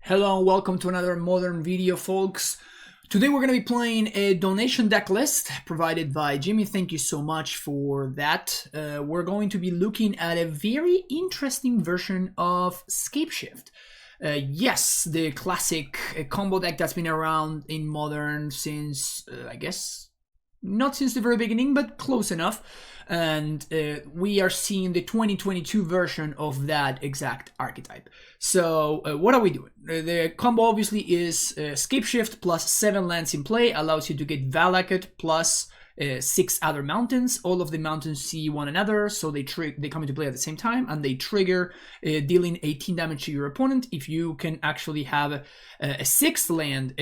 Hello and welcome to another modern video, folks. Today we're going to be playing a donation deck list provided by Jimmy. Thank you so much for that. We're going to be looking at a very interesting version of Scapeshift. Yes, the classic combo deck that's been around in Modern since, I guess, not since the very beginning, but close enough. And we are seeing the 2022 version of that exact archetype. So what are we doing? The combo obviously is Scapeshift plus 7 lands in play, allows you to get Valakut plus 6 other mountains. All of the mountains see one another, so they come into play at the same time, and they trigger dealing 18 damage to your opponent. If you can actually have an 8th land,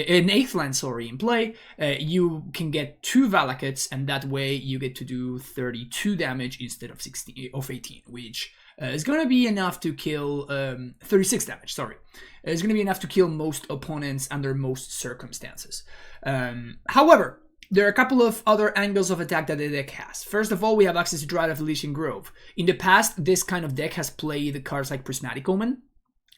in play, you can get 2 Valakuts, and that way you get to do 32 damage instead of 18, which is going to be enough to kill 36 damage. Sorry, it's going to be enough to kill most opponents under most circumstances. However, there are a couple of other angles of attack that the deck has. First of all, we have access to Dredge of Elysian Grove. In the past, this kind of deck has played cards like Prismatic Omen.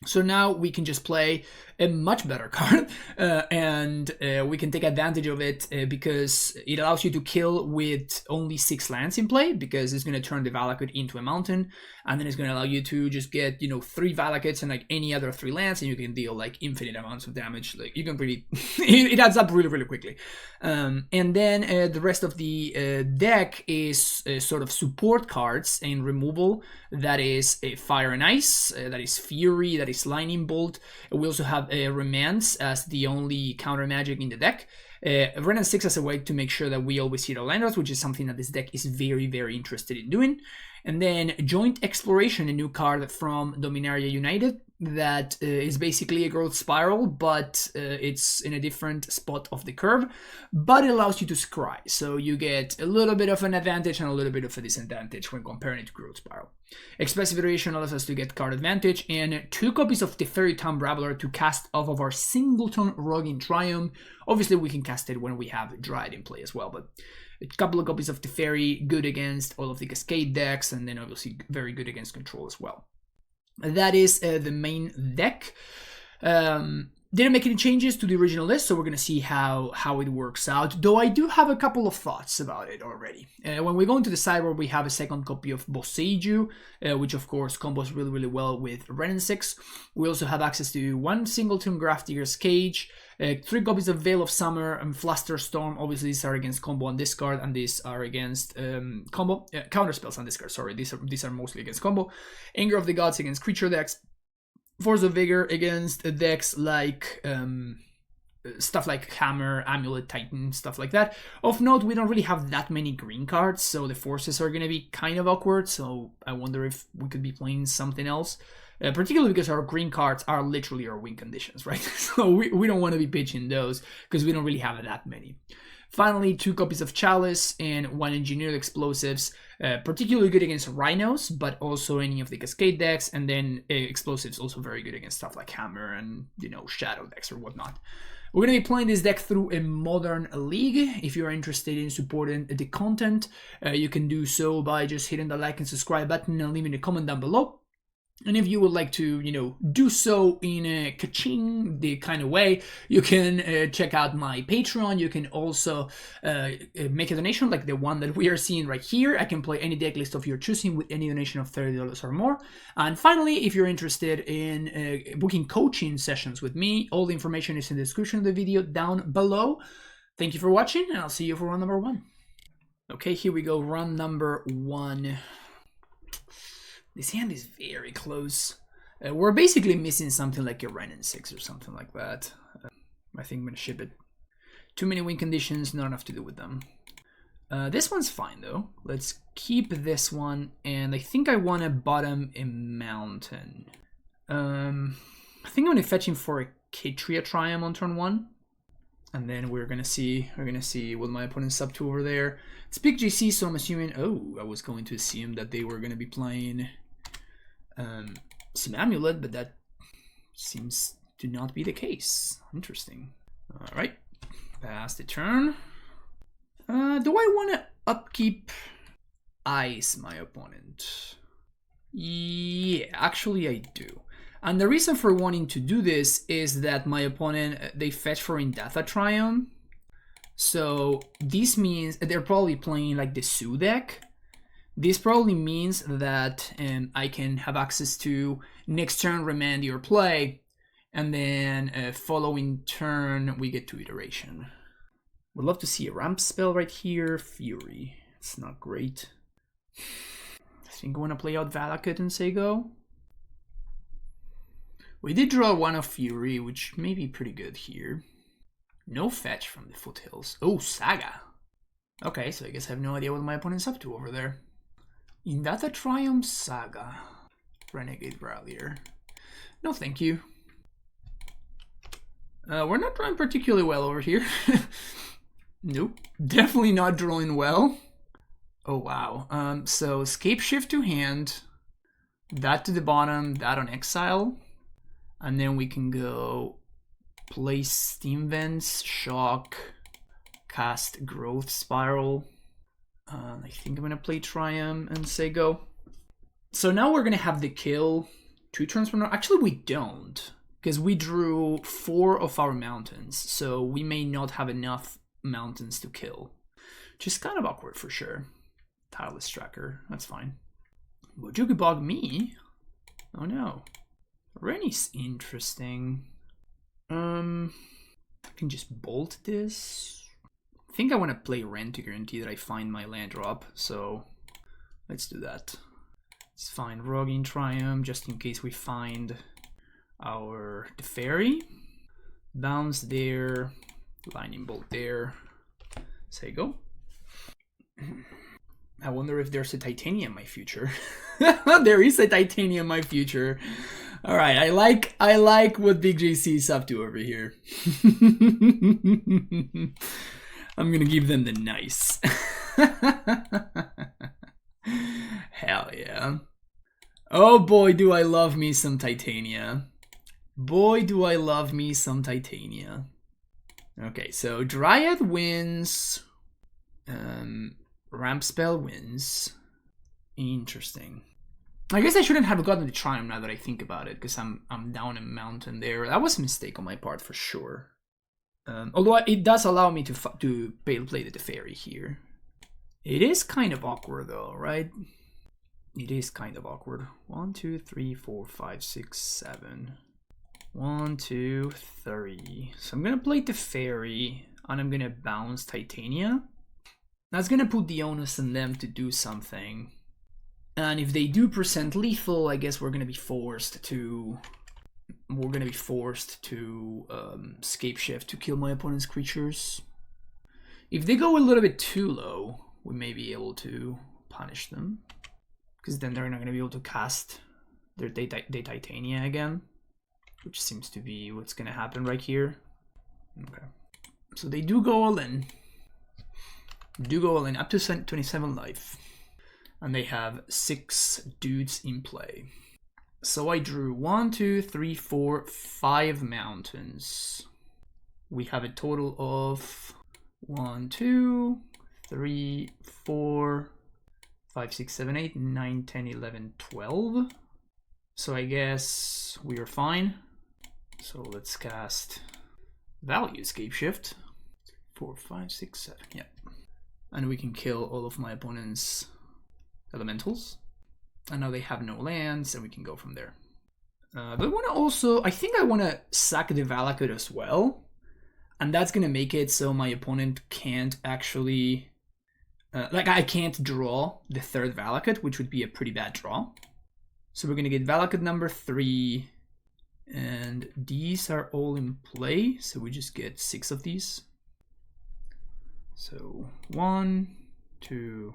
So now we can just play a much better card and we can take advantage of it because it allows you to kill with only 6 lands in play, because it's going to turn the Valakut into a mountain, and then it's going to allow you to just get, 3 Valakuts and like any other 3 lands, and you can deal like infinite amounts of damage. Like you can really, it adds up really, really quickly. And then the rest of the deck is sort of support cards and removal. That is Fire and Ice, that is Fury, that is Lightning Bolt. We also have Romance as the only counter magic in the deck. Ren and 6 as a way to make sure that we always hit our landers, which is something that this deck is very, very interested in doing. And then Joint Exploration, a new card from Dominaria United that is basically a growth spiral, but it's in a different spot of the curve, but it allows you to scry. So you get a little bit of an advantage and a little bit of a disadvantage when comparing it to growth spiral. Expressive Iteration allows us to get card advantage, and 2 copies of Teferi Tumbraveler to cast off of our Singleton Roguing Triumph. Obviously we can cast it when we have Dryad in play as well, but a couple of copies of Teferi, good against all of the Cascade decks, and then obviously very good against control as well. That is the main deck. Didn't make any changes to the original list, so we're going to see how it works out. Though I do have a couple of thoughts about it already. When we go into the sideboard, we have a 2nd copy of Boseiju, which of course combos really, really well with Ren and 6. We also have access to 1 Singleton Grafdigger's Cage, 3 copies of Veil of Summer and Flusterstorm. Obviously these are against combo on discard, and these are against counter spells on discard. Sorry, these are mostly against combo. Anger of the Gods against creature decks. Force of Vigor against decks like stuff like Hammer, Amulet, Titan, stuff like that. Of note, we don't really have that many green cards, so the forces are going to be kind of awkward, so I wonder if we could be playing something else. Particularly because our green cards are literally our win conditions, right? So we don't want to be pitching those because we don't really have that many. Finally, 2 copies of Chalice and 1 Engineered Explosives, particularly good against Rhinos, but also any of the Cascade decks, and then Explosives also very good against stuff like Hammer and, Shadow decks or whatnot. We're going to be playing this deck through a Modern League. If you're interested in supporting the content, you can do so by just hitting the like and subscribe button and leaving a comment down below. And if you would like to, do so in a ka-ching the kind of way, you can check out my Patreon. You can also make a donation like the one that we are seeing right here. I can play any deck list of your choosing with any donation of $30 or more. And finally, if you're interested in booking coaching sessions with me, all the information is in the description of the video down below. Thank you for watching, and I'll see you for round number 1. Okay, here we go, round number 1. This hand is very close. We're basically missing something like a Ren and 6 or something like that. I think I'm going to ship it. Too many win conditions, not enough to do with them. This one's fine though. Let's keep this one, and I think I want to bottom a mountain. I think I'm going to fetch him for a Katria Triumph on turn 1. And then we're gonna see what my opponent's up to over there. It's big GC, so I'm assuming. Oh, I was going to assume that they were gonna be playing some Amulet, but that seems to not be the case. Interesting. All right, pass the turn. Do I want to upkeep Ice my opponent? Yeah, actually I do. And the reason for wanting to do this is that my opponent, they fetch for Jegantha Triumph. So this means they're probably playing like the Sue deck. This probably means that I can have access to next turn remand your play, and then following turn we get to iteration. Would love to see a ramp spell right here. Fury. It's not great. I think I want to play out Valakut and say go. We did draw one of Fury, which may be pretty good here. No fetch from the foothills. Oh, Saga. Okay, so I guess I have no idea what my opponent's up to over there. Jegantha Triumph Saga. Renegade Rallier. No, thank you. We're not drawing particularly well over here. Nope. Definitely not drawing well. Oh, wow. So Scapeshift to hand. That to the bottom. That on exile. And then we can go play Steam Vents, Shock, cast Growth Spiral. I think I'm going to play Triumph and say go. So now we're going to have the kill 2 turns from now. Actually, we don't, because we drew 4 of our mountains. So we may not have enough mountains to kill. Which is kind of awkward for sure. Tireless Tracker, that's fine. Would you bog me? Oh no. Rennie's interesting. I can just bolt this. I think I want to play Ren to guarantee that I find my land drop, so let's do that. Let's find Rogin Triumph just in case we find our Teferi. Bounce there, Lightning Bolt there. Say go. I wonder if there's a Titania in my future. There is a Titania in my future. All right, I like what Big JC is up to over here. I'm gonna give them the nice. Hell yeah. Oh boy, do I love me some Titania. Boy, do I love me some Titania. Okay, so Dryad wins. Ramp spell wins. Interesting. I guess I shouldn't have gotten the Triumph now that I think about it, because I'm down a mountain there. That was a mistake on my part for sure. Although it does allow me to play the Teferi here. It is kind of awkward though, right? It is kind of awkward. 1, 2, 3, 4, 5, 6, 7. 1, 2, 3. So I'm gonna play Teferi, and I'm gonna bounce Titania. That's gonna put the onus on them to do something. And if they do percent lethal, I guess we're gonna be forced to Scapeshift to kill my opponent's creatures. If they go a little bit too low, we may be able to punish them, because then they're not gonna be able to cast their Titania again, which seems to be what's gonna happen right here. Okay, so they do go all in. Up to 27 life. And they have 6 dudes in play. So I drew 1, 2, 3, 4, 5 mountains. We have a total of 1, 2, 3, 4, 5, 6, 7, 8, 9, 10, 11, 12. So I guess we are fine. So let's cast Value Scapeshift. 4, 5, 6, 7. Yeah. And we can kill all of my opponent's elementals. And now they have no lands, and we can go from there. But I want to also, I think I want to sack the Valakut as well. And that's going to make it so my opponent can't actually, I can't draw the 3rd Valakut, which would be a pretty bad draw. So we're going to get Valakut number 3. And these are all in play, so we just get 6 of these. So 1, 2,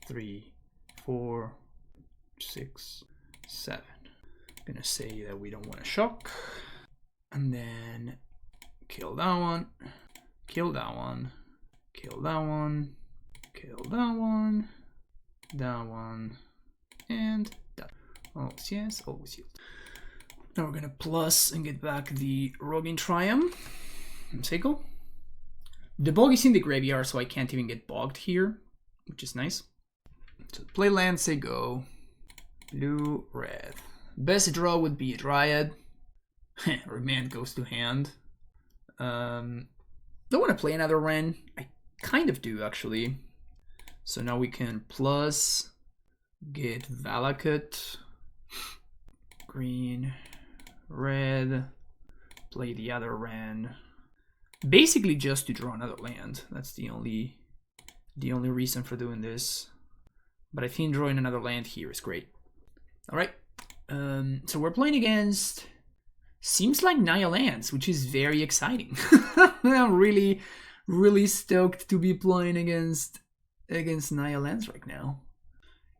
3, 4, 6, 7. I'm gonna say that we don't want to shock. And then kill that one, kill that one, kill that one, kill that one, that one, and that. Always yes, always yes. Now we're gonna plus and get back the Rogin Triumph. Seiko. The bog is in the graveyard, so I can't even get bogged here, which is nice. So play land, say go. Blue, red. Best draw would be a Dryad. Remand goes to hand. Don't want to play another Ren. I kind of do, actually. So now we can plus get Valakut. Green, red, play the other Ren. Basically just to draw another land. That's the only reason for doing this. But I think drawing another land here is great. Alright. So we're playing against, seems like Naya lands, which is very exciting. I'm really, really stoked to be playing against Naya lands right now.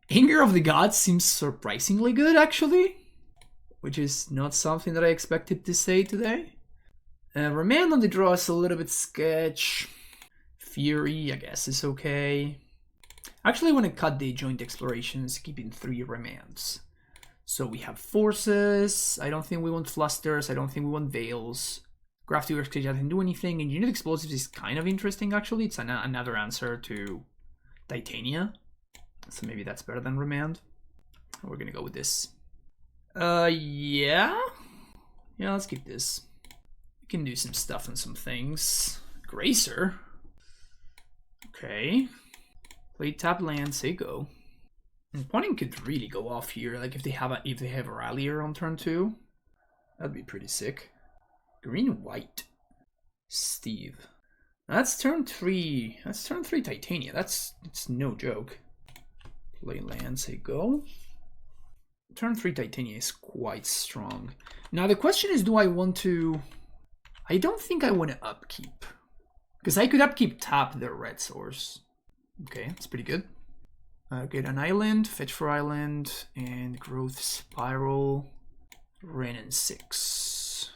Anger of the Gods seems surprisingly good, actually, which is not something that I expected to say today. Remand on the draw is a little bit sketch. Fury, I guess, is okay. Actually, I want to cut the joint explorations, keeping 3 remands. So we have forces. I don't think we want flusters. I don't think we want veils. Graph to Exchange doesn't do anything. Engineered explosives is kind of interesting, actually. It's another answer to Titania. So maybe that's better than remand. We're gonna go with this. Yeah, let's keep this. We can do some stuff on some things. Gracer. Okay. Play tap land, say go. And Punning could really go off here, like if they have a Rallier on turn 2. That'd be pretty sick. Green white. Steve. That's turn 3. That's turn 3 Titania. It's no joke. Play land, say go. Turn 3 Titania is quite strong. Now the question is, do I want to... I don't think I want to upkeep. Because I could upkeep tap the red source. Okay, that's pretty good. Get an island, fetch for island, and growth spiral. Ren and 6.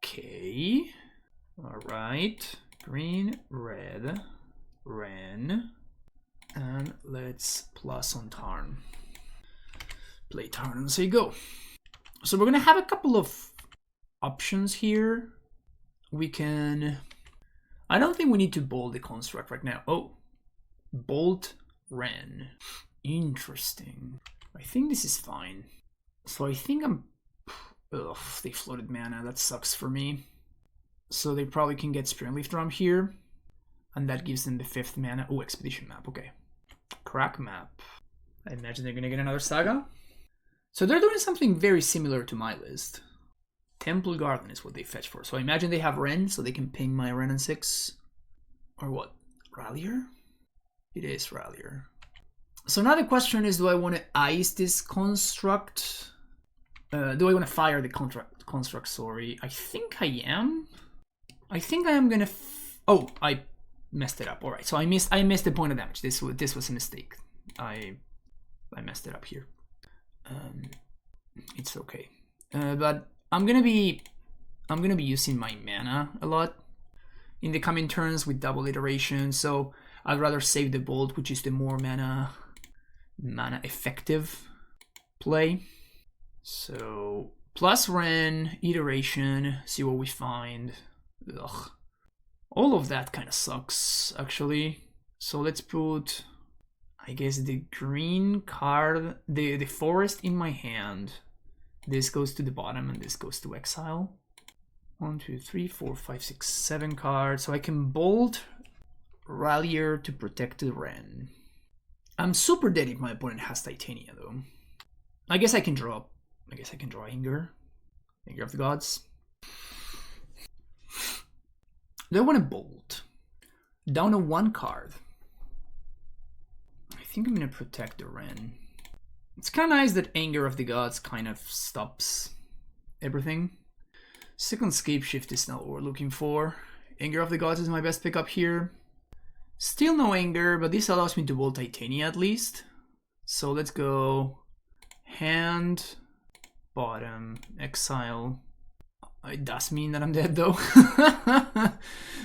Okay. Alright. Green, red, Ren. And let's plus on turn. Play turn and say go. So we're gonna have a couple of options here. We can... I don't think we need to bold the construct right now. Oh, bolt Ren. Interesting. I think this is fine. So I think I'm... Ugh, they floated mana. That sucks for me. So they probably can get Springleaf Drum here. And that gives them the 5th mana. Oh, Expedition Map. Okay. Crack Map. I imagine they're gonna get another Saga. So they're doing something very similar to my list. Temple Garden is what they fetch for. So I imagine they have Ren, so they can ping my Ren and 6. Or what? Rallier? It is Rallier. So now the question is, do I want to ice this construct? Do I want to fire the construct, sorry. I think I am. I think I am gonna... Oh, I messed it up. Alright, so I missed the point of damage. This was a mistake. I messed it up here. It's okay. But I'm gonna be using my mana a lot in the coming turns with double iteration, so I'd rather save the bolt, which is the more mana effective play. So plus Ren, iteration, see what we find. Ugh. All of that kind of sucks, actually. So let's put, I guess, the green card, the forest in my hand. This goes to the bottom and this goes to exile. 1, 2, 3, 4, 5, 6, 7 cards. So I can bolt Rallier to protect the Ren. I'm super dead if my opponent has Titania, though. I guess I can draw Anger of the Gods. Do I want to bolt? Down to 1 card. I think I'm going to protect the Ren. It's kind of nice that Anger of the Gods kind of stops everything. Second Scapeshift is not what we're looking for. Anger of the Gods is my best pickup here. Still no Anger, but this allows me to bolt Titania at least. So let's go hand, bottom, exile. It does mean that I'm dead though.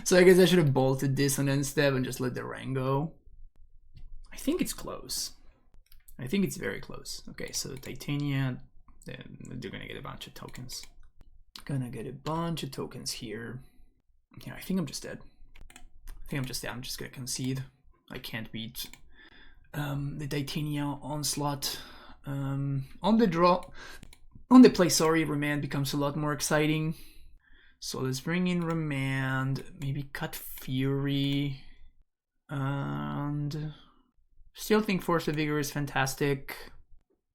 So I guess I should have bolted this on end step and just let the Ren go. I think it's close. I think it's very close. Okay, so Titania, they're gonna get a bunch of tokens. Gonna get a bunch of tokens here. Yeah, I think I'm just dead. I'm just gonna concede. I can't beat the Titania onslaught. On the draw, On the play, sorry, Remand becomes a lot more exciting. So let's bring in Remand, maybe cut Fury, and still think Force of Vigor is fantastic.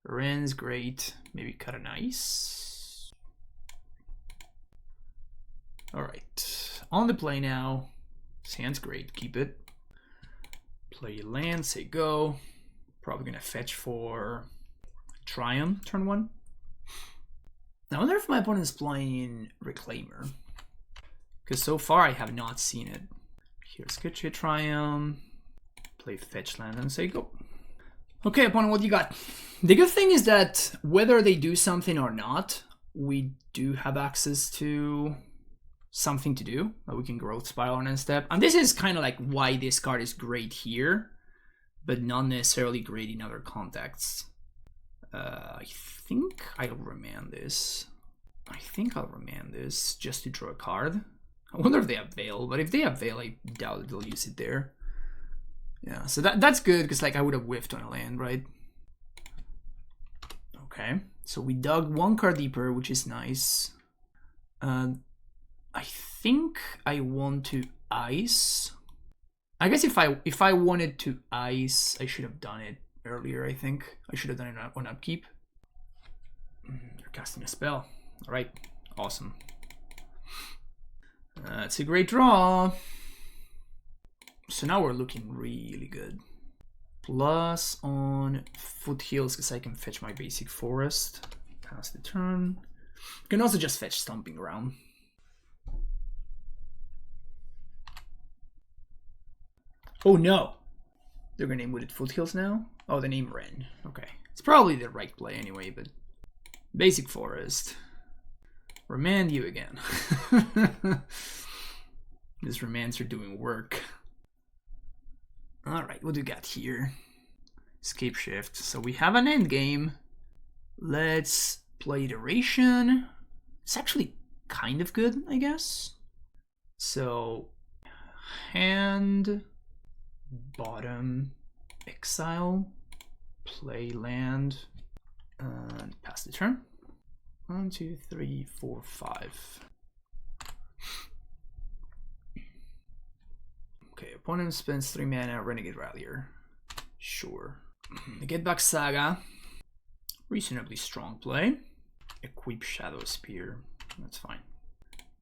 Ren's great, maybe cut an Ice. Alright, on the play now. Sand's great, keep it. Play land, say go. Probably gonna fetch for Triumph, turn 1. I wonder if my opponent's playing Reclaimer. Because so far I have not seen it. Here's Kitchen Triumph. Play fetch land and say go. Okay, opponent, what do you got? The good thing is that whether they do something or not, we do have access to something to do. We can growth spiral and step. And this is kind of like why this card is great here, but not necessarily great in other contexts. I think I'll remand this. I think I'll remand this just to draw a card. I wonder if they have Veil, but if they have Veil, I doubt they'll use it there. Yeah, so that's good, because like I would have whiffed on a land, right? Okay, so we dug one card deeper, which is nice. I think I want to ice. I guess if I wanted to ice, I should have done it earlier, I think. I should have done it on upkeep. They're casting a spell. Alright, awesome. It's a great draw. So now we're looking really good. Plus on Foothills, because I can fetch my basic forest. Pass the turn. You can also just fetch Stomping Ground. Oh no! They're gonna name with it Foothills now? Oh, they name Ren. Okay. It's probably the right play anyway, but basic forest. Remand you again. These remands are doing work. Alright, what do we got here? Scapeshift. So we have an end game. Let's play Iteration. It's actually kind of good, I guess. So, hand, bottom, exile, play land, and pass the turn. 1, 2, 3, 4, 5. Okay, opponent spends 3 mana, Renegade Rallier. Sure. Get back Saga. Reasonably strong play. Equip Shadow Spear. That's fine.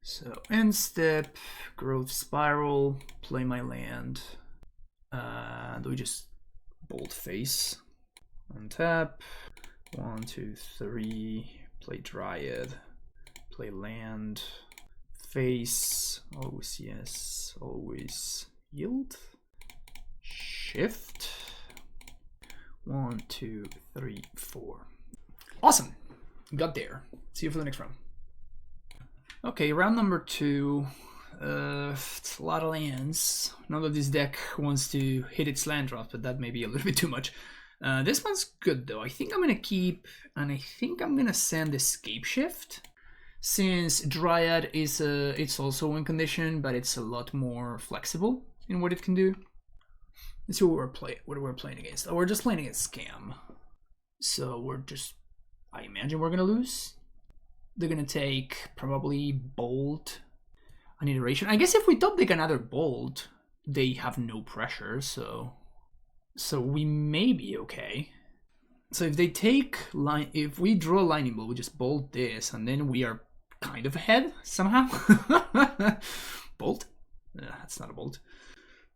So, end step, growth spiral, play my land. Do we just bold face? Untap. 1, 2, 3. Play Dryad. Play land. Face. Always yes. Always yield. Shift. 1, 2, 3, 4. Awesome. Got there. See you for the next round. Okay, round number 2. It's a lot of lands. None of this deck wants to hit its land drop, but that may be a little bit too much. This one's good though. I think I'm gonna keep, and I think I'm gonna send the Scapeshift, since Dryad is it's also win condition, but it's a lot more flexible in what it can do. Let's see what we're playing against. Oh, we're just playing against Scam. So we're just, I imagine we're gonna lose. They're gonna take probably Bolt, an Iteration. I guess if we top deck another Bolt, they have no pressure, so we may be okay. So if they take line, if we draw a Lightning Bolt, we just Bolt this, and then we are kind of ahead somehow. Bolt? That's not a Bolt.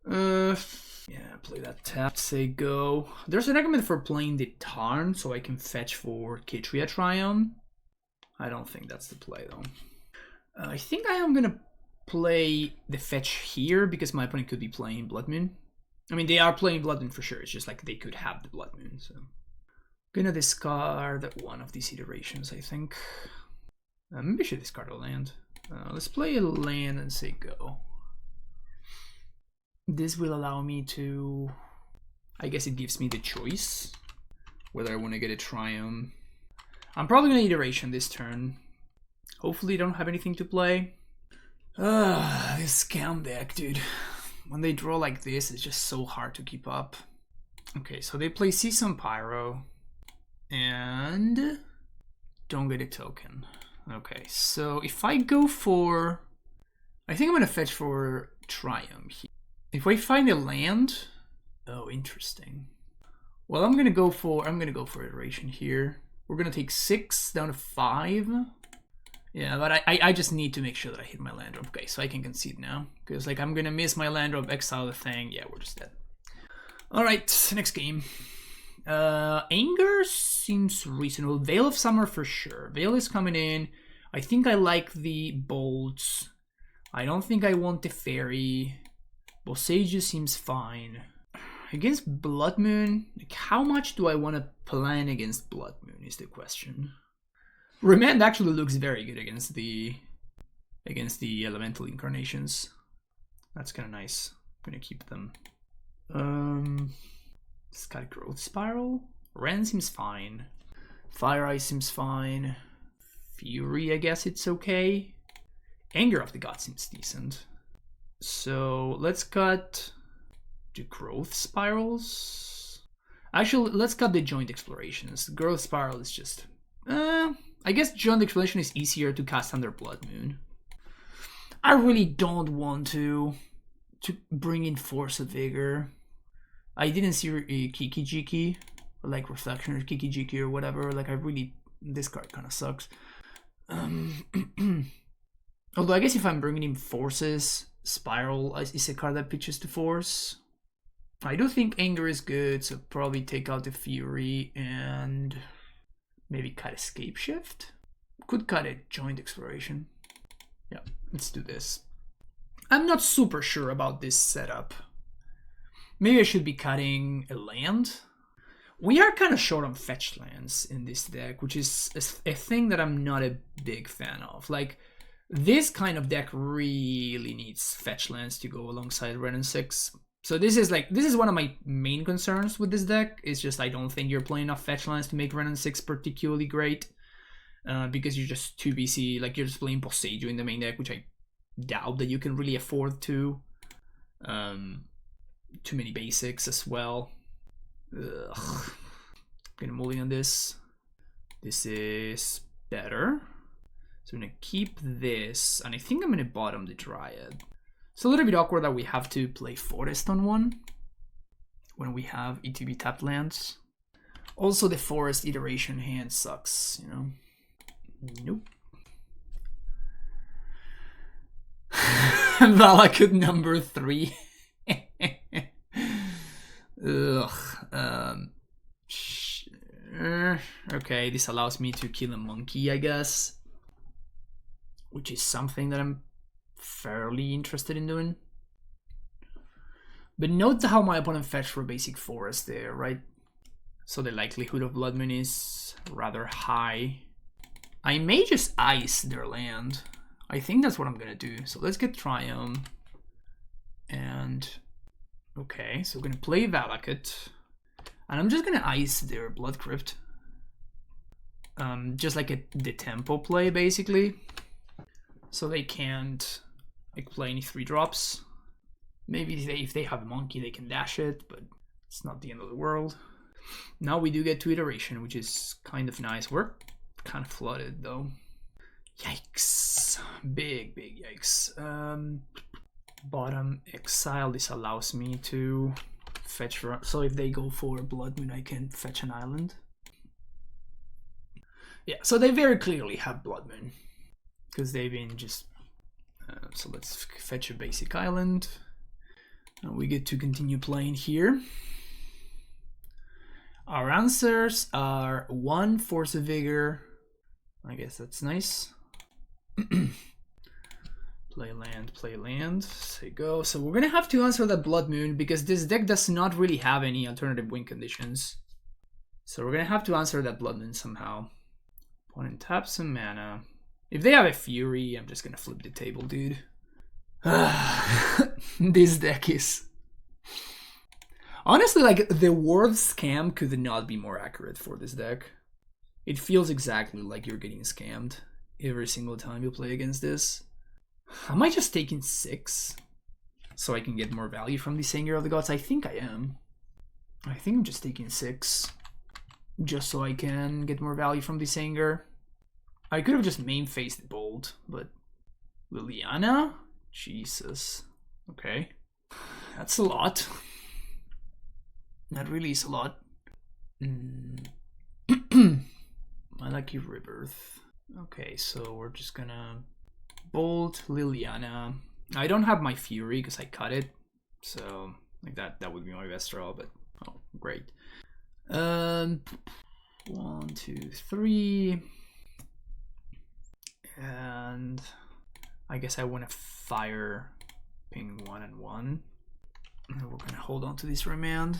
Yeah, play that tap, say go. There's a recommend for playing the Tarn, so I can fetch for Kitria Triumph. I don't think that's the play though. I think I am gonna play the fetch here because my opponent could be playing Blood Moon. I mean, they are playing Blood Moon for sure. It's just like they could have the Blood Moon. So, gonna discard one of these iterations, I think. Maybe I should discard a land. Let's play a land and say go. This will allow me to, I guess it gives me the choice whether I want to get a Triumph. I'm probably gonna iteration this turn. Hopefully I don't have anything to play. This Scam deck, dude. When they draw like this, it's just so hard to keep up. Okay, so they play Season Pyro. And don't get a token. Okay, so if I go for... I think I'm gonna fetch for Triumph. If I find a land... Oh, interesting. Well, I'm gonna go for iteration here. We're gonna take 6 down to 5. Yeah, but I just need to make sure that I hit my land drop. Okay, so I can concede now. Because like I'm gonna miss my land drop, exile the thing. Yeah, we're just dead. Alright, next game. Anger seems reasonable. Veil of Summer for sure. Veil is coming in. I think I like the bolts. I don't think I want the fairy. Boseiju seems fine. Against Blood Moon, like how much do I want to plan against Blood Moon is the question. Remand actually looks very good against the elemental incarnations. That's kind of nice. I'm gonna keep them. It's got a growth spiral. Ren seems fine. Fire Ice seems fine. Fury, I guess it's okay. Anger of the Gods seems decent. So let's cut the growth spirals. Actually, let's cut the joint explorations. The growth spiral is just... I guess joint exploration is easier to cast under Blood Moon. I really don't want to bring in Force of Vigor. I didn't see Kiki Jiki, like Reflection or Kiki Jiki or whatever. Like I really... This card kind of sucks. Although I guess if I'm bringing in Forces, Spiral is a card that pitches to Force. I do think Anger is good, so probably take out the Fury and maybe cut a Scapeshift. Could cut a Joint Exploration. Yeah, let's do this. I'm not super sure about this setup. Maybe I should be cutting a land. We are kind of short on fetch lands in this deck, which is a thing that I'm not a big fan of. Like, this kind of deck really needs fetch lands to go alongside Red and 6. So this is one of my main concerns with this deck. It's just I don't think you're playing enough fetch lands to make Red and 6 particularly great. Because you're just too busy, like you're just playing Boseiju in the main deck, which I doubt that you can really afford to. Too many basics as well. Ugh. Gonna mulligan this. This is better. So I'm gonna keep this, and I think I'm gonna bottom the Dryad. It's a little bit awkward that we have to play Forest on one when we have ETB tapped lands. Also, the Forest iteration hand sucks, you know. Nope. Valakut number 3. Ugh. Okay, this allows me to kill a monkey, I guess. Which is something that I'm fairly interested in doing. But note how my opponent fetched for a basic forest there, right? So the likelihood of Blood Moon is rather high. I may just ice their land. I think that's what I'm gonna do. So let's get Triumph. And okay, so we're gonna play Valakut. And I'm just gonna ice their Blood Crypt. Just like the tempo play, basically. So they can't like play any 3-drops. Maybe if they have a monkey, they can dash it, but it's not the end of the world. Now we do get to iteration, which is kind of nice. We're kind of flooded though. Yikes. Big yikes. Bottom exile. This allows me to fetch for... So if they go for Blood Moon, I can fetch an island. Yeah, so they very clearly have Blood Moon. Because they've been just... so let's fetch a basic island. And we get to continue playing here. Our answers are 1 Force of Vigor. I guess that's nice. Play land. Say go. So we're gonna have to answer that Blood Moon because this deck does not really have any alternative win conditions. So we're gonna have to answer that Blood Moon somehow. Opponent taps some mana. If they have a Fury, I'm just gonna flip the table, dude. This deck is... Honestly, like, the word scam could not be more accurate for this deck. It feels exactly like you're getting scammed every single time you play against this. Am I just taking 6 so I can get more value from the Anger of the Gods? I think I am. I think I'm just taking 6 just so I can get more value from the Anger. I could have just main faced Bolt, but Liliana? Jesus. Okay. That's a lot. That really is a lot. My lucky rebirth. Okay, so we're just gonna Bolt Liliana. I don't have my Fury because I cut it, so like that would be my best draw. But oh, great. 1, 2, 3, and I guess I want to fire ping 1 and 1. And we're gonna hold on to this remand.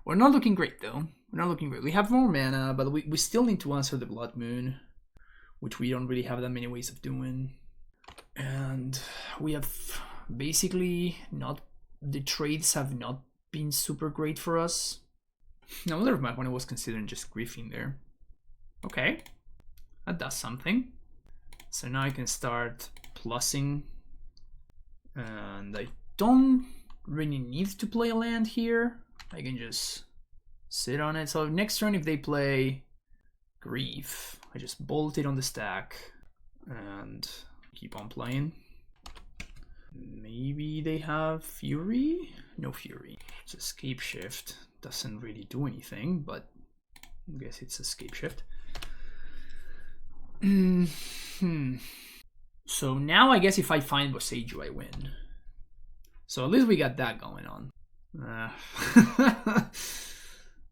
We're not looking great though. We're not looking great. We have more mana, but we still need to answer the Blood Moon, which we don't really have that many ways of doing. And we have basically not, the trades have not been super great for us. I wonder if my opponent was considering just griefing there. Okay, that does something. So now I can start plussing, and I don't really need to play a land here. I can just sit on it. So next turn if they play Grief, I just bolt it on the stack and keep on playing. Maybe they have Fury? No Fury. It's a Scapeshift. Doesn't really do anything, but I guess it's a Scapeshift. So now I guess if I find Boseiju, I win. So at least we got that going on.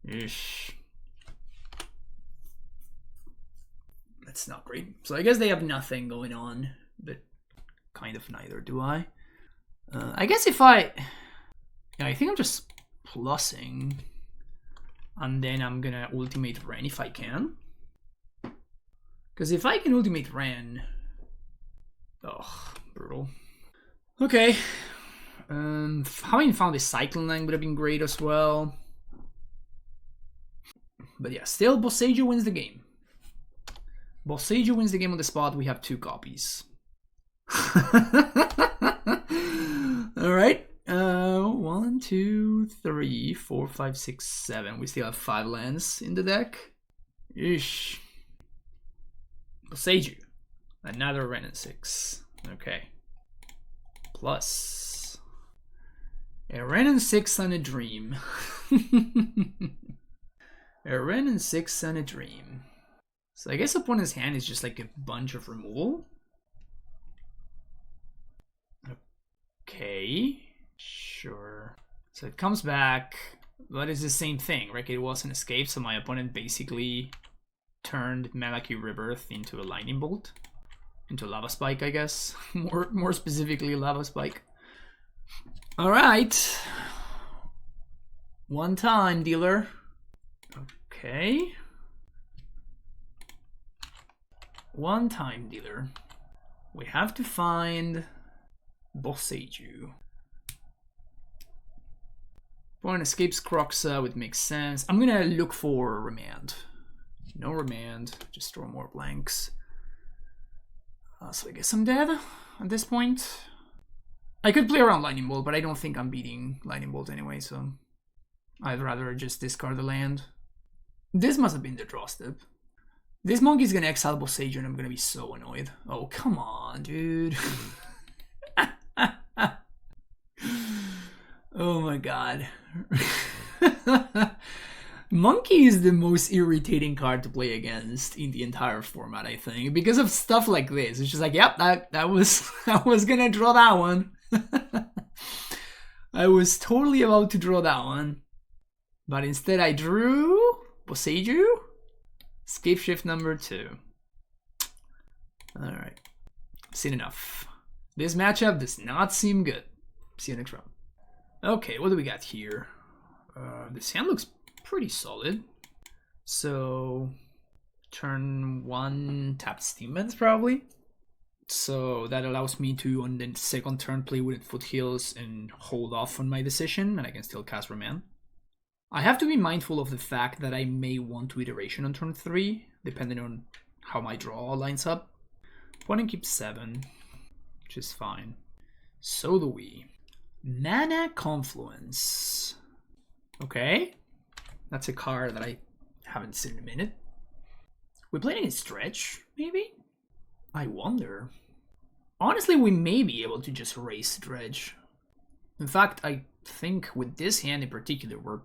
Ish. That's not great. So I guess they have nothing going on, but kind of neither do I. I guess if I think I'm just plussing, and then I'm gonna ultimate Ren if I can. Because if I can ultimate Ren, oh, brutal. Okay. Having found a Cyclone Lang would have been great as well. But yeah, still Boseiju wins the game. Boseiju wins the game on the spot. We have 2 copies. Alright. 1, 2, 3, 4, 5, 6, 7. We still have 5 lands in the deck. Ish. Boseiju. Another Ren and 6. Okay. Plus a Ren and 6 and a Dream. A Ren and 6 and a Dream. So I guess opponent's hand is just like a bunch of removal. Okay, sure. So it comes back, but it's the same thing, right? It was an escape, so my opponent basically turned Malaki Rebirth into a Lightning Bolt. Into Lava Spike, I guess. More specifically, Lava Spike. Alright. One time, dealer. Okay. One time, dealer. We have to find Boseiju. Opponent escapes Croxa, which makes sense. I'm gonna look for Remand. No Remand, just draw more blanks. So I guess I'm dead at this point. I could play around Lightning Bolt, but I don't think I'm beating Lightning Bolt anyway, so I'd rather just discard the land. This must have been the draw step. This monkey's gonna exile Boseiju and I'm gonna be so annoyed. Oh, come on, dude. Oh my god. Monkey is the most irritating card to play against in the entire format, I think, because of stuff like this. It's just like, yep, that was I was gonna draw that one. I was totally about to draw that one, but instead I drew Boseiju. Scapeshift number 2. All right, seen enough. This matchup does not seem good. See you next round. Okay, what do we got here? This hand looks pretty solid. So turn 1 tap Steam Vents probably. So that allows me to on the second turn play with Foothills and hold off on my decision, and I can still cast Remand. I have to be mindful of the fact that I may want to Iteration on turn 3, depending on how my draw lines up. Opponent keeps 7, which is fine. So do we. Mana Confluence. Okay. That's a card that I haven't seen in a minute. We played against Dredge, maybe? I wonder. Honestly, we may be able to just race Dredge. In fact, I think with this hand in particular, we're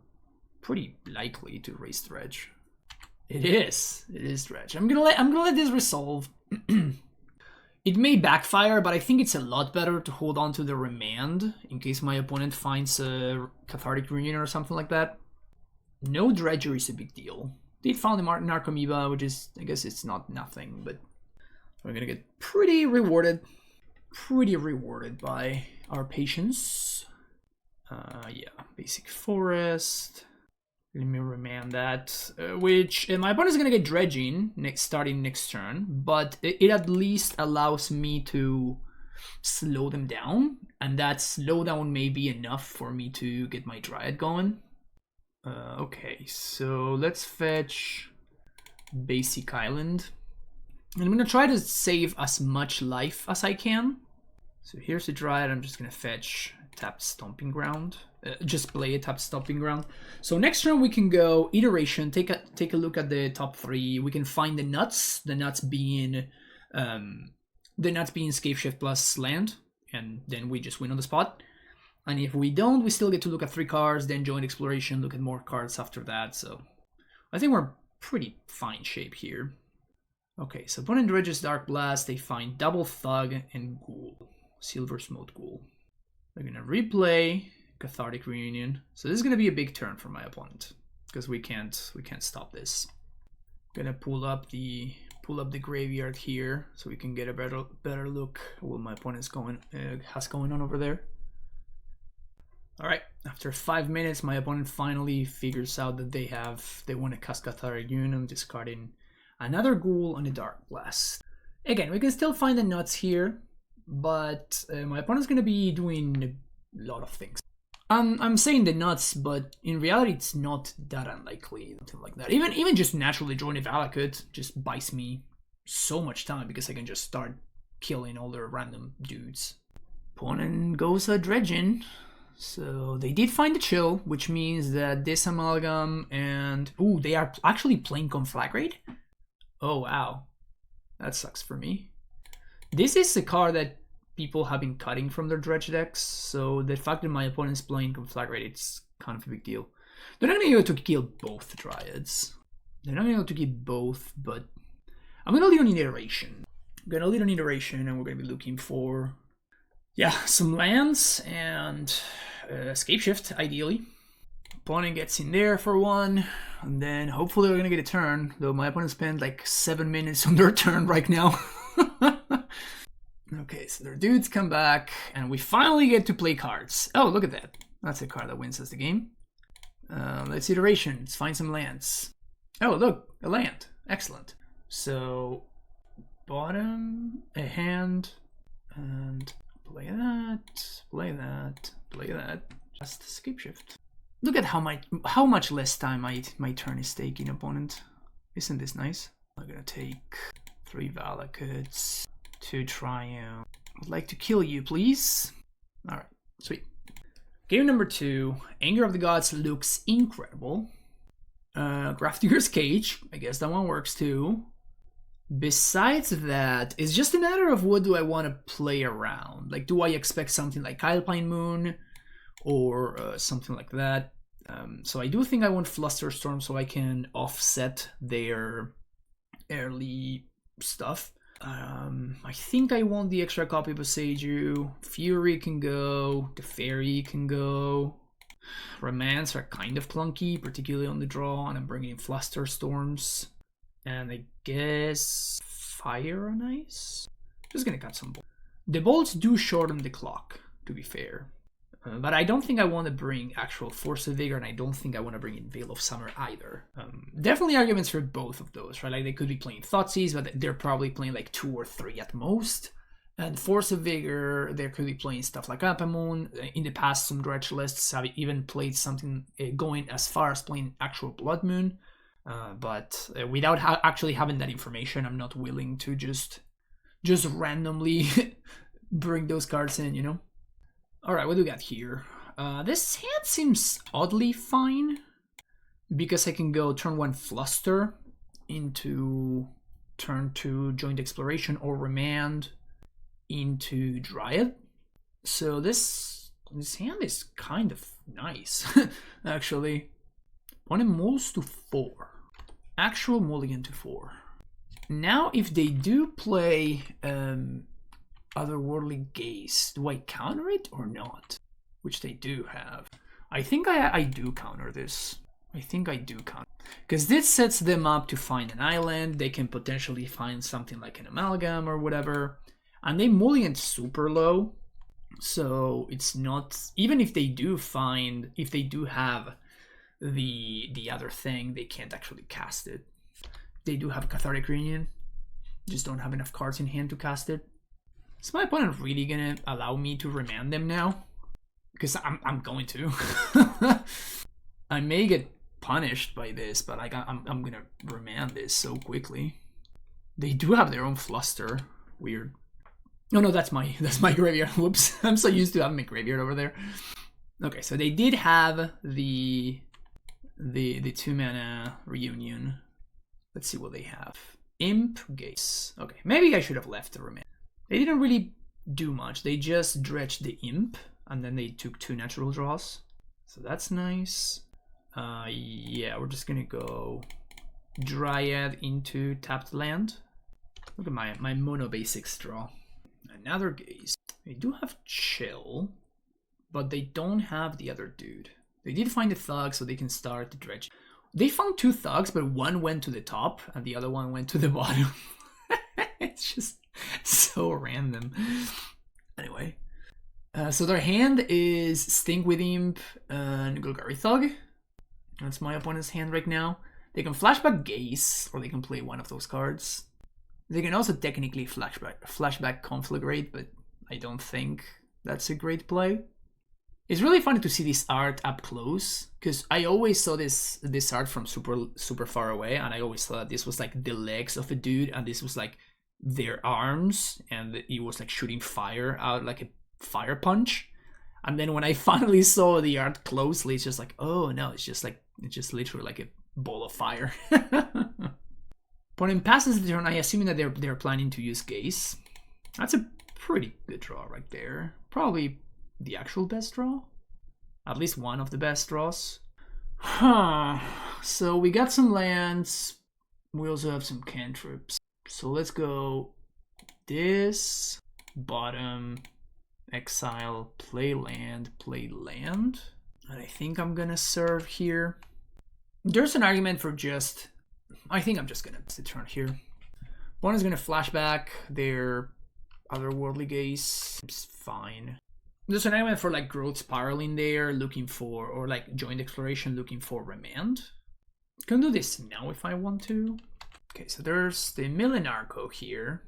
pretty likely to race Dredge. It is Dredge. I'm gonna let this resolve. It may backfire, but I think it's a lot better to hold on to the remand in case my opponent finds a Cathartic Reunion or something like that. No Dredger is a big deal. They found the Narcomoeba, which is, I guess it's not nothing, but we're gonna get pretty rewarded by our patience. Yeah, basic forest. Let me remand that, which my opponent is going to get dredging starting next turn, but it at least allows me to slow them down, and that slowdown may be enough for me to get my Dryad going. Okay, so let's fetch Basic Island. And I'm going to try to save as much life as I can. So here's the Dryad. I'm just going to fetch Tapped Stomping Ground. Just play a Tapped Stomping Ground. So next turn we can go Iteration, take a look at the top 3. We can find the nuts being Scapeshift plus land, and then we just win on the spot. And if we don't, we still get to look at 3 cards, then join Exploration, look at more cards after that. So I think we're pretty fine shape here. Okay, so opponent dredges Dark Blast, they find Double Thug and Ghoul. Silver Smote Ghoul. They're gonna replay Cathartic Reunion. So this is gonna be a big turn for my opponent because we can't stop this. Gonna pull up the graveyard here so we can get a better look at what my opponent's has going on over there. All right, after 5 minutes, my opponent finally figures out that they want to cast Cathartic Reunion, discarding another Ghoul and a Dark Blast. Again, we can still find the nuts here, but my opponent's gonna be doing a lot of things. I'm saying the nuts, but in reality, it's not that unlikely. Something like that. Even just naturally drawing a Valakut just buys me so much time because I can just start killing all the random dudes. Opponent goes dredging. So they did find the Chill, which means that this Amalgam and... Ooh, they are actually playing Conflagrate? Oh, wow. That sucks for me. This is a card that people have been cutting from their Dredge decks, so the fact that my opponent's playing Conflagrate, it's kind of a big deal. They're not going to be able to kill both Dryads. They're not going to be able to kill both, but I'm going to lead on Iteration. I'm going to lead on Iteration, and we're going to be looking for, yeah, some lands and Scapeshift, ideally. Opponent gets in there for one, and then hopefully we're going to get a turn, though my opponent spent like 7 minutes on their turn right now. Okay, so their dudes come back, and we finally get to play cards. Oh, look at that. That's a card that wins us the game. Let's Iteration. Let's find some lands. Oh, look, a land. Excellent. So, bottom, a hand, and play that, play that, play that. Just Scapeshift. Look at how much less time my turn is taking, opponent. Isn't this nice? I'm gonna take 3 Valakuts. 2 Triumph. I'd like to kill you, please. Alright, sweet. Game number 2. Anger of the Gods looks incredible. Grafdigger's Cage. I guess that one works too. Besides that, it's just a matter of what do I want to play around. Like, do I expect something like Alpine Moon or something like that? So I do think I want Flusterstorm so I can offset their early stuff. I think I want the extra copy of Boseiju. Fury can go. The Fairy can go. Romance are kind of clunky, particularly on the draw, and I'm bringing in Flusterstorms. And I guess Fire on Ice? Just gonna cut some bolts. The bolts do shorten the clock, to be fair. But I don't think I want to bring actual Force of Vigor, and I don't think I want to bring in Veil of Summer either. Definitely arguments for both of those, right? Like, they could be playing Thoughtseize, but they're probably playing like 2 or 3 at most. And Force of Vigor, they could be playing stuff like Apamoon. In the past, some Dredge lists have even played something going as far as playing actual Blood Moon. But without actually having that information, I'm not willing to just randomly bring those cards in, you know? Alright, what do we got here? This hand seems oddly fine because I can go turn 1 Fluster into turn to Joint Exploration or Remand into Dryad. So this hand is kind of nice, actually. Opponent moves to 4. Actual mulligan to 4. Now, if they do play Otherworldly Gaze, do I counter it or not? Which they do have. I think I do counter this. I think I do counter. Because this sets them up to find an island. They can potentially find something like an amalgam or whatever. And they mulligan super low. So it's not... Even if they do find... If they do have the other thing, they can't actually cast it. They do have Cathartic Reunion. Just don't have enough cards in hand to cast it. Is my opponent really gonna allow me to remand them now? Because I'm going to. I may get punished by this, but I'm gonna remand this so quickly. They do have their own Fluster. Weird. No, that's my graveyard. Whoops. I'm so used to having my graveyard over there. Okay, so they did have the 2-mana reunion. Let's see what they have. Imp, Gaze. Okay, maybe I should have left the remand. They didn't really do much. They just dredged the Imp, and then they took 2 natural draws. So that's nice. Yeah, we're just gonna go Dryad into tapped land. Look at my mono basics draw. Another Gaze. They do have Chill, but they don't have the other dude. They did find a Thug, so they can start the dredge. They found 2 Thugs, but one went to the top and the other one went to the bottom. It's just so random. Anyway, so their hand is Stink with Imp and Golgari Thug. That's my opponent's hand right now. They can flashback Gaze, or they can play one of those cards. They can also technically flashback Conflagrate, but I don't think that's a great play. It's really funny to see this art up close, because I always saw this art from super far away, and I always thought this was like the legs of a dude, and this was like their arms, and it was like shooting fire out like a fire punch. And then when I finally saw the art closely, it's just like, oh no, it's just literally like a ball of fire. Opponent passes the turn. I assuming that they're planning to use Gaze. That's a pretty good draw right there. Probably the actual best draw, at least one of the best draws. So we got some lands. We also have some cantrips. So let's go this bottom, exile, play land. And I think I'm gonna serve here. There's an argument for just... I think I'm just gonna turn here. One is gonna flashback their Otherworldly Gaze. It's fine. There's an argument for like Growth Spiraling there, looking for, or like Joint Exploration, looking for Remand. Can do this now if I want to. Okay, so there's the Millenarco here.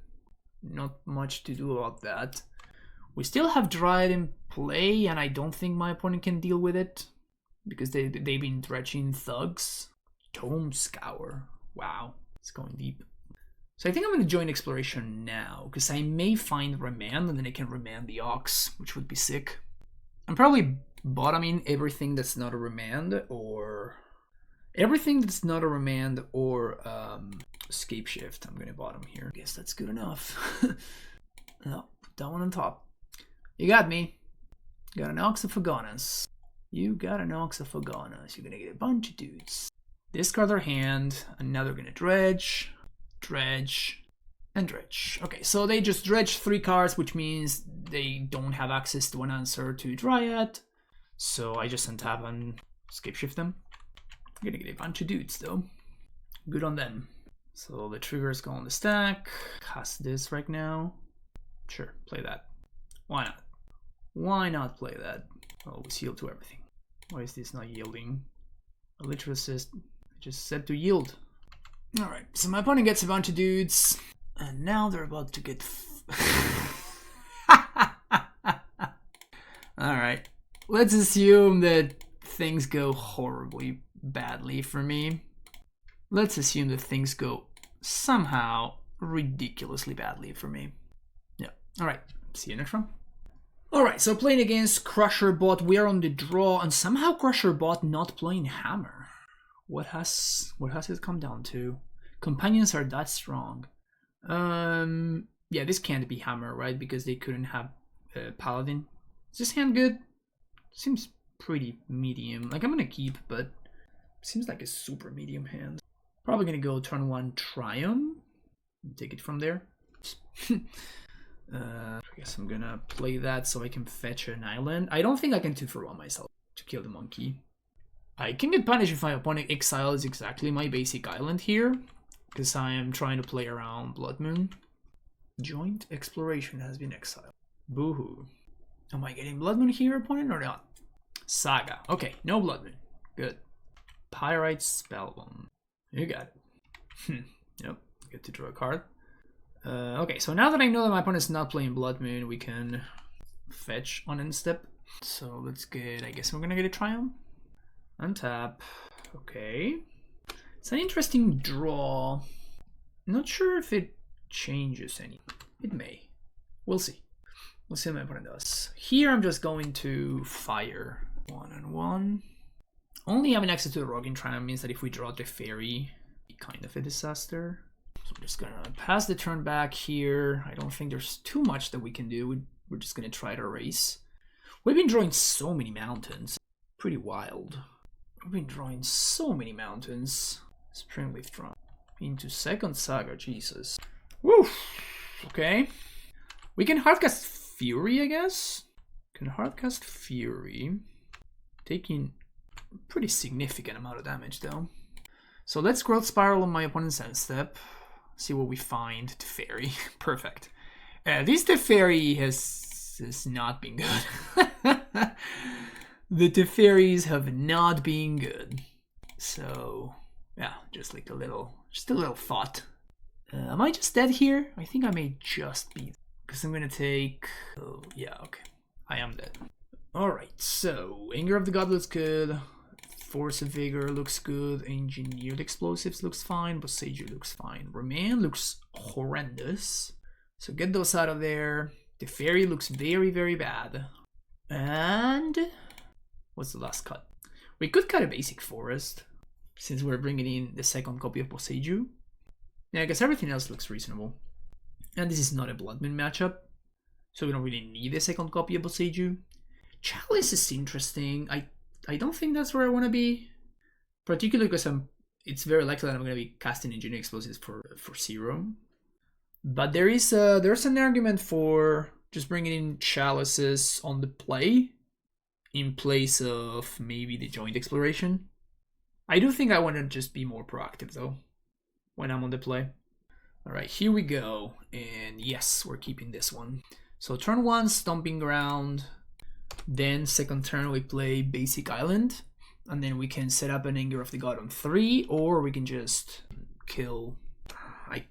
Not much to do about that. We still have Dryad in play, and I don't think my opponent can deal with it, because they've been dredging Thugs. Tome Scour. Wow, it's going deep. So I think I'm going to join Exploration now, because I may find Remand, and then I can Remand the Ox, which would be sick. I'm probably bottoming everything that's not a Remand, or... Everything that's not a Remand, or Scapeshift. I'm going to bottom here. I guess that's good enough. No, put that one on top. You got me. You got an Ox of Agonas. You got an Ox of Agonas. You're going to get a bunch of dudes. Discard their hand, and now they're going to dredge, and dredge. Okay, so they just dredge 3 cards, which means they don't have access to an answer to Dryad. So I just untap and Scapeshift them. I'm going to get a bunch of dudes, though. Good on them. So the triggers go on the stack. Cast this right now. Sure, play that. Why not? Why not play that? Always yield to everything. Why is this not yielding? A literal assist. Just said to yield. Alright, so my opponent gets a bunch of dudes, and now they're about to get... Alright, let's assume that things go horribly badly for me. Let's assume that things go somehow ridiculously badly for me. Yeah, alright, see you next round. Alright, so playing against Crusherbot, we are on the draw, and somehow Crusherbot not playing Hammer. What has it come down to? Companions are that strong. Yeah, this can't be hammer, right? Because they couldn't have paladin. Is this hand good? Seems pretty medium. Like, I'm gonna keep, but seems like a super medium hand. Probably gonna go turn 1 Triumph and take it from there. I guess I'm gonna play that so I can fetch an island. I don't think I can 2-for-1 myself to kill the monkey. I can get punished if my opponent exiles exactly my basic island here, because I am trying to play around Blood Moon. Joint exploration has been exiled. Boohoo. Am I getting Blood Moon here, opponent, or not? Saga. Okay, no Blood Moon. Good. Pyrite Spellbomb. You got it. Yep, get to draw a card. Okay, so now that I know that my opponent's not playing Blood Moon, we can fetch on end step. So let's get, I guess we're gonna get a Triumph. Untap. Okay. It's an interesting draw. Not sure if it changes any. It may. We'll see. We'll see what my opponent does. Here I'm just going to fire 1-1. Only having access to the Roggen Triumph means that if we draw the fairy, it's kind of a disaster. So I'm just gonna pass the turn back here. I don't think there's too much that we can do. We're just gonna try to erase. We've been drawing so many mountains. Pretty wild. We've been drawing so many mountains. Springleaf Drum. Into second Saga, Jesus. Woo! Okay. We can hardcast Fury, I guess? Can hardcast Fury. Taking a pretty significant amount of damage, though. So let's Growth Spiral on my opponent's end step. See what we find. Teferi. Perfect. This Teferi has not been good. The Teferis have not been good. So, yeah, just a little thought. Am I just dead here? I think I may just be. Because I'm gonna take... Oh, yeah, okay. I am dead. Alright, so Anger of the God looks good. Force of Vigor looks good. Engineered Explosives looks fine. Boseiju looks fine. Remand looks horrendous. So get those out of there. The Fairy looks very, very bad. And... what's the last cut? We could cut a basic forest, since we're bringing in the second copy of Boseiju. Yeah, I guess everything else looks reasonable. And this is not a Blood Moon matchup, so we don't really need a second copy of Boseiju. Chalice is interesting. I don't think that's where I want to be, particularly because it's very likely that I'm going to be casting Engineering Explosives for 0. But there's an argument for just bringing in Chalices on the play, in place of maybe the Joint Exploration. I do think I want to just be more proactive, though, when I'm on the play. Alright, here we go. And yes, we're keeping this one. So turn 1, Stomping Ground. Then second turn we play Basic Island. And then we can set up an Anger of the God on 3. Or we can just kill... I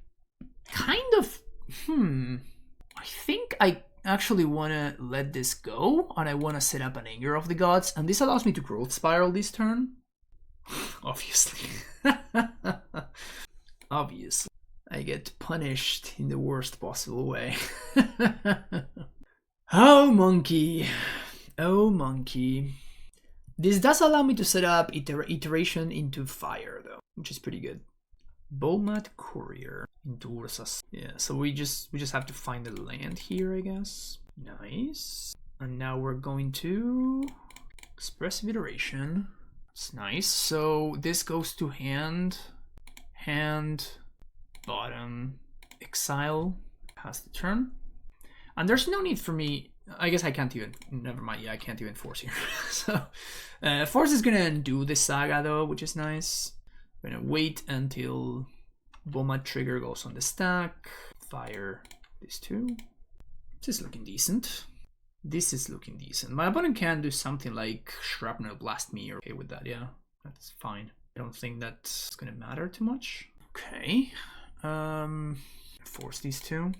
think I actually want to let this go. And I want to set up an Anger of the Gods. And this allows me to Growth Spiral this turn. Obviously. Obviously. I get punished in the worst possible way. Oh, monkey. Oh, monkey. This does allow me to set up iteration into fire, though, which is pretty good. Bolmat Courier into Ursas. Yeah, so we just have to find the land here, I guess. Nice. And now we're going to Expressive Iteration. It's nice. So this goes to hand, bottom, exile, pass the turn. And there's no need for me, I guess I can't even, never mind, yeah, I can't even force here. So, force is gonna undo the Saga though, which is nice. I'm gonna wait until Boma trigger goes on the stack, fire these two. This is looking decent. This is looking decent. My opponent can do something like Shrapnel Blast me, or okay with that, yeah, that's fine. I don't think that's gonna matter too much. Okay. Force these two.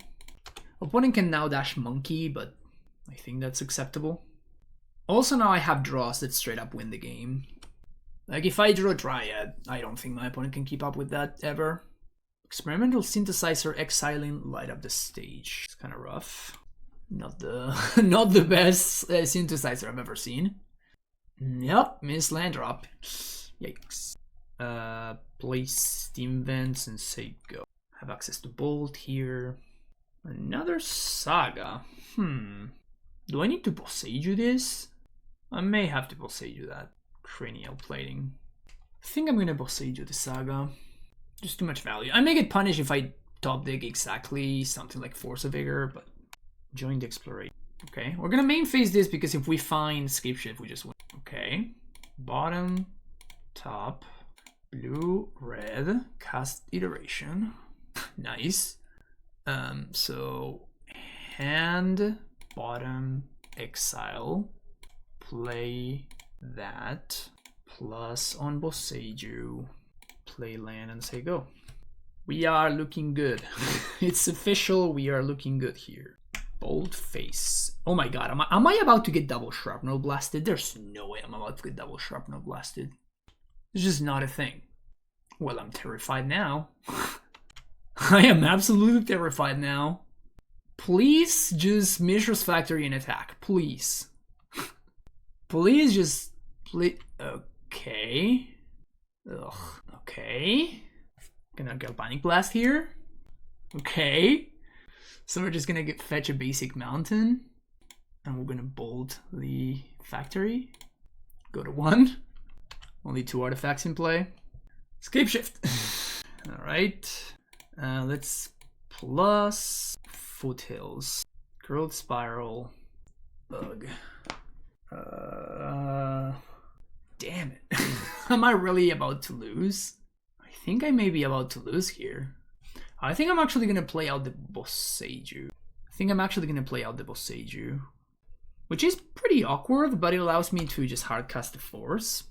Opponent can now dash Monkey, but I think that's acceptable. Also now I have draws that straight up win the game. Like if I draw Dryad, I don't think my opponent can keep up with that ever. Experimental Synthesizer exiling Light Up the Stage. It's kind of rough. Not the best synthesizer I've ever seen. Yep, miss land drop. Yikes. Play Steam Vents and say go. Have access to Bolt here. Another Saga. Do I need to Boseiju this? I may have to Boseiju that. Cranial plating. I think I'm gonna Boseiju the Saga. Just too much value. I may get punished if I top deck exactly something like Force of Vigor, but joint exploration. Okay, we're gonna main phase this because if we find Scapeshift, we just win. Okay, bottom, top, blue, red, cast iteration. Nice. So hand, bottom, exile, play that, plus on Boseiju, play land and say go. We are looking good. It's official, we are looking good here. Bold face. Oh my god, am I about to get double shrapnel blasted? There's no way I'm about to get double shrapnel blasted. It's just not a thing. Well, I'm terrified now. I am absolutely terrified now. Please just Mishra's Factory and attack. Please. Please just... Okay. Ugh. Okay. Gonna Galvanic Blast here. Okay. So we're just gonna fetch a basic mountain. And we're gonna bolt the factory. Go to 1. Only 2 artifacts in play. Scapeshift. Alright. Let's plus Foothills. Curled Spiral. Bug. Damn it. Am I really about to lose? I think I may be about to lose here. I think I'm actually going to play out the Boseiju. Which is pretty awkward, but it allows me to just hardcast the Force.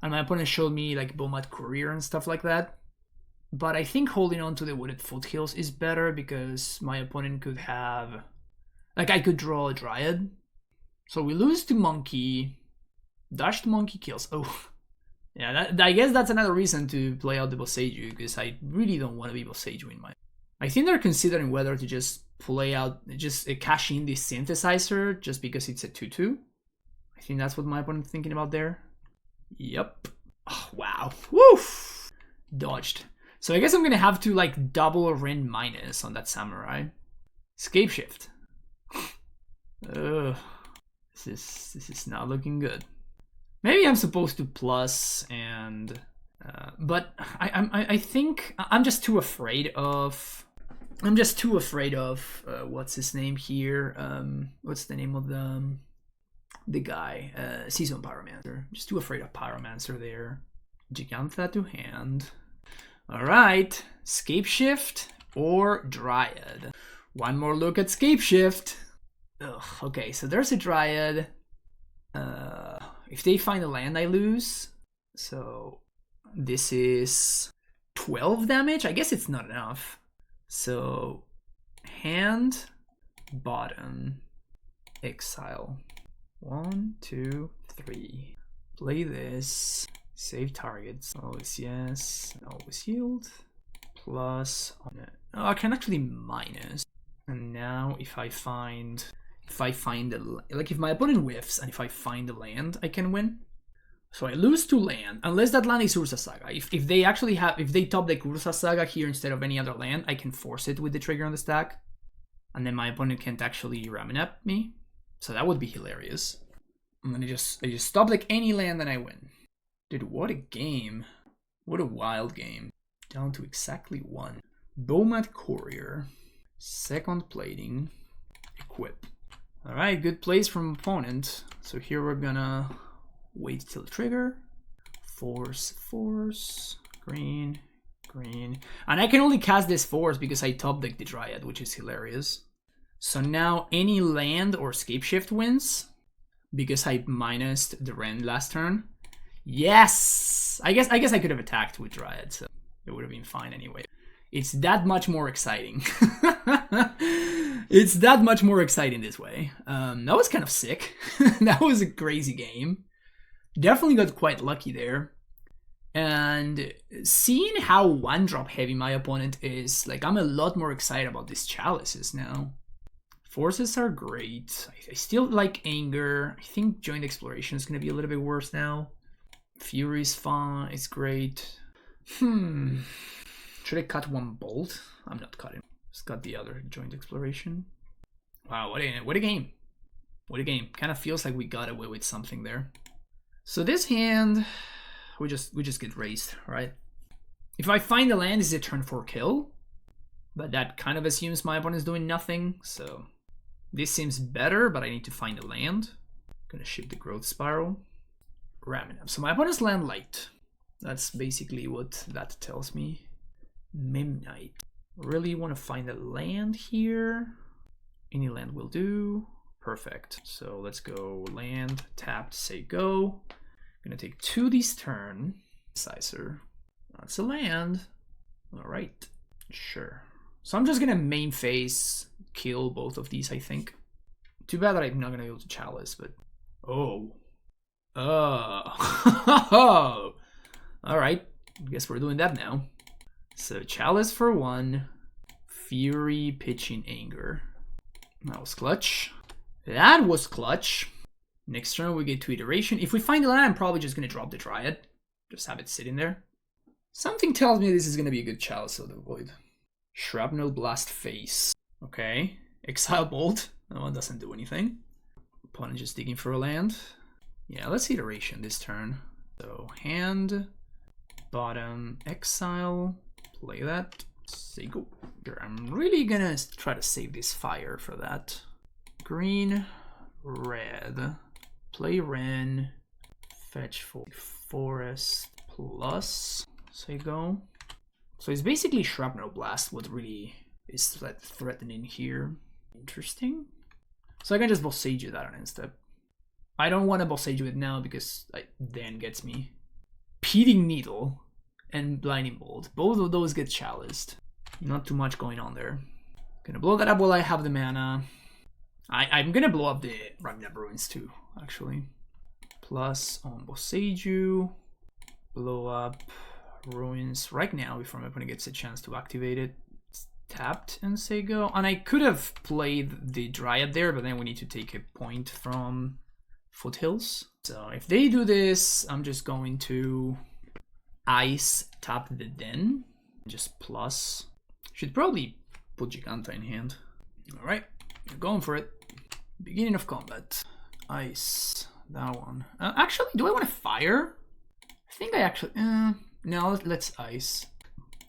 And my opponent showed me like Bomat Courier and stuff like that. But I think holding on to the Wooded Foothills is better because my opponent could have... Like I could draw a Dryad. So we lose to Monkey. Dashed Monkey kills. Oh. Yeah, I guess that's another reason to play out the Boseiju, because I really don't want to be Boseiju in my... I think they're considering whether to just play out, just cash in the Synthesizer, just because it's a 2-2. I think that's what my opponent's thinking about there. Yep. Oh, wow. Woof! Dodged. So I guess I'm gonna have to like double Ren minus on that Samurai. Scapeshift. Ugh. This is not looking good. Maybe I'm supposed to plus and, but I think I'm just too afraid of. What's his name here? What's the name of the guy? Season Pyromancer. Just too afraid of Pyromancer there. Jegantha to hand. All right, Scapeshift or Dryad. One more look at Scapeshift. Ugh, okay, so there's a Dryad. If they find a land, I lose. So this is 12 damage. I guess it's not enough. So hand, bottom, exile. 1, 2, 3. Play this. Save targets. Always yes. Always yield. Plus. Oh, I can actually minus. And now if I find if my opponent whiffs and if I find a land, I can win. So I lose to land unless that land is Ursa Saga. If they top deck Ursa Saga here instead of any other land, I can force it with the trigger on the stack, and then my opponent can't actually ramen up me. So that would be hilarious. And then I just top deck any land and I win. Dude, what a game! What a wild game. Down to exactly 1. Bomat Courier. Second plating. Equip. Alright, good plays from opponent. So here we're gonna wait till trigger. Force, green. And I can only cast this Force because I top deck the Dryad, which is hilarious. So now any land or Scapeshift wins because I minused the Ren last turn. Yes! I guess I could have attacked with Dryad, so it would have been fine anyway. It's that much more exciting. It's that much more exciting this way. That was kind of sick. That was a crazy game. Definitely got quite lucky there. And seeing how 1-drop heavy my opponent is, like, I'm a lot more excited about these chalices now. Forces are great. I still like Anger. I think Joint Exploration is going to be a little bit worse now. Fury is fun. It's great. Should I cut one bolt? I'm not cutting. Just cut the other joint exploration. Wow, what a game. What a game. Kind of feels like we got away with something there. So this hand, we just get raised, right? If I find the land, is it turn 4 kill? But that kind of assumes my opponent's doing nothing, so this seems better, but I need to find a land. Gonna shift the growth spiral. Ramming up. So my opponent's land light. That's basically what that tells me. Memnite. Really want to find a land here. Any land will do. Perfect. So let's go land, tapped, say go. Gonna take 2 this turn. Sizer. That's a land. Alright. Sure. So I'm just gonna main phase, kill both of these, I think. Too bad that I'm not gonna be able to chalice, but... Oh. Oh. Alright. I guess we're doing that now. So chalice for 1. Fury, pitching, anger. That was clutch. That was clutch. Next turn we get to iteration. If we find the land, I'm probably just gonna drop the Dryad. Just have it sitting there. Something tells me this is gonna be a good chalice of the void. Shrapnel blast face. Okay. Exile bolt. That one doesn't do anything. Opponent just digging for a land. Yeah, let's iteration this turn. So hand, bottom, exile, play that. Say go. I'm really gonna try to save this fire for that. Green, red, play Ren, fetch for forest plus, say go. So it's basically Shrapnel Blast what really is threatening here. Interesting. So I can just Boseiju that on instead. I don't want to Boseiju it now because Dan gets me. Peating Needle and Blinding Bolt. Both of those get chaliced. Not too much going on there. Gonna blow that up while I have the mana. I'm gonna blow up the Ragnarok Ruins too, actually. Plus on Boseiju. Blow up Ruins right now before my opponent gets a chance to activate it. It's tapped and say go. And I could have played the Dryad there, but then we need to take a point from Foothills. So if they do this, I'm just going to ice tap the Den. Just plus. Should probably put Jegantha in hand. Alright, you're going for it. Beginning of combat. Ice. That one. Actually, do I want to fire? I think I actually... no, let's ice.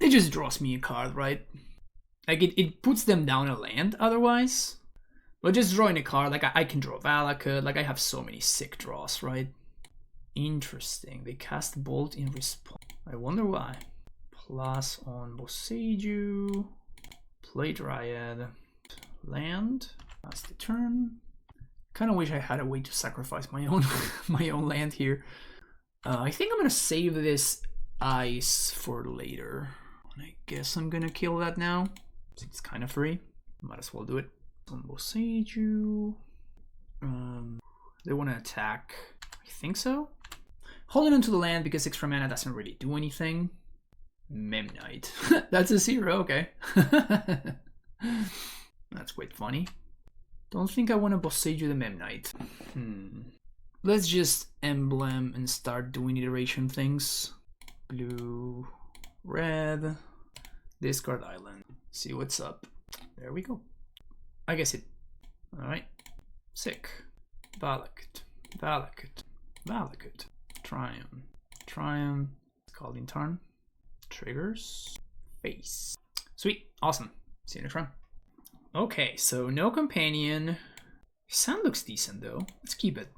It just draws me a card, right? Like, it puts them down a land otherwise. But just drawing a card, like, I can draw Valakut. Like, I have so many sick draws, right? Interesting. They cast Bolt in response. I wonder why. Plus on Boseiju. Play Dryad. Land. That's the turn. Kind of wish I had a way to sacrifice my own my own land here. I think I'm gonna save this ice for later. I guess I'm gonna kill that now. It's kind of free. Might as well do it. On Boseiju. They want to attack. I think so. Holding onto the land because extra mana doesn't really do anything. Memnite. That's a 0, okay. That's quite funny. Don't think I want to Boseiju the Memnite. Let's just emblem and start doing iteration things. Blue, red, discard island. See what's up. There we go. I guess it. Alright. Sick. Valakut. Valakut. Valakut. Triumph. Triumph. Scalding Tarn. Triggers. Face. Sweet. Awesome. See you next round. Okay, so no companion. Sound looks decent though. Let's keep it.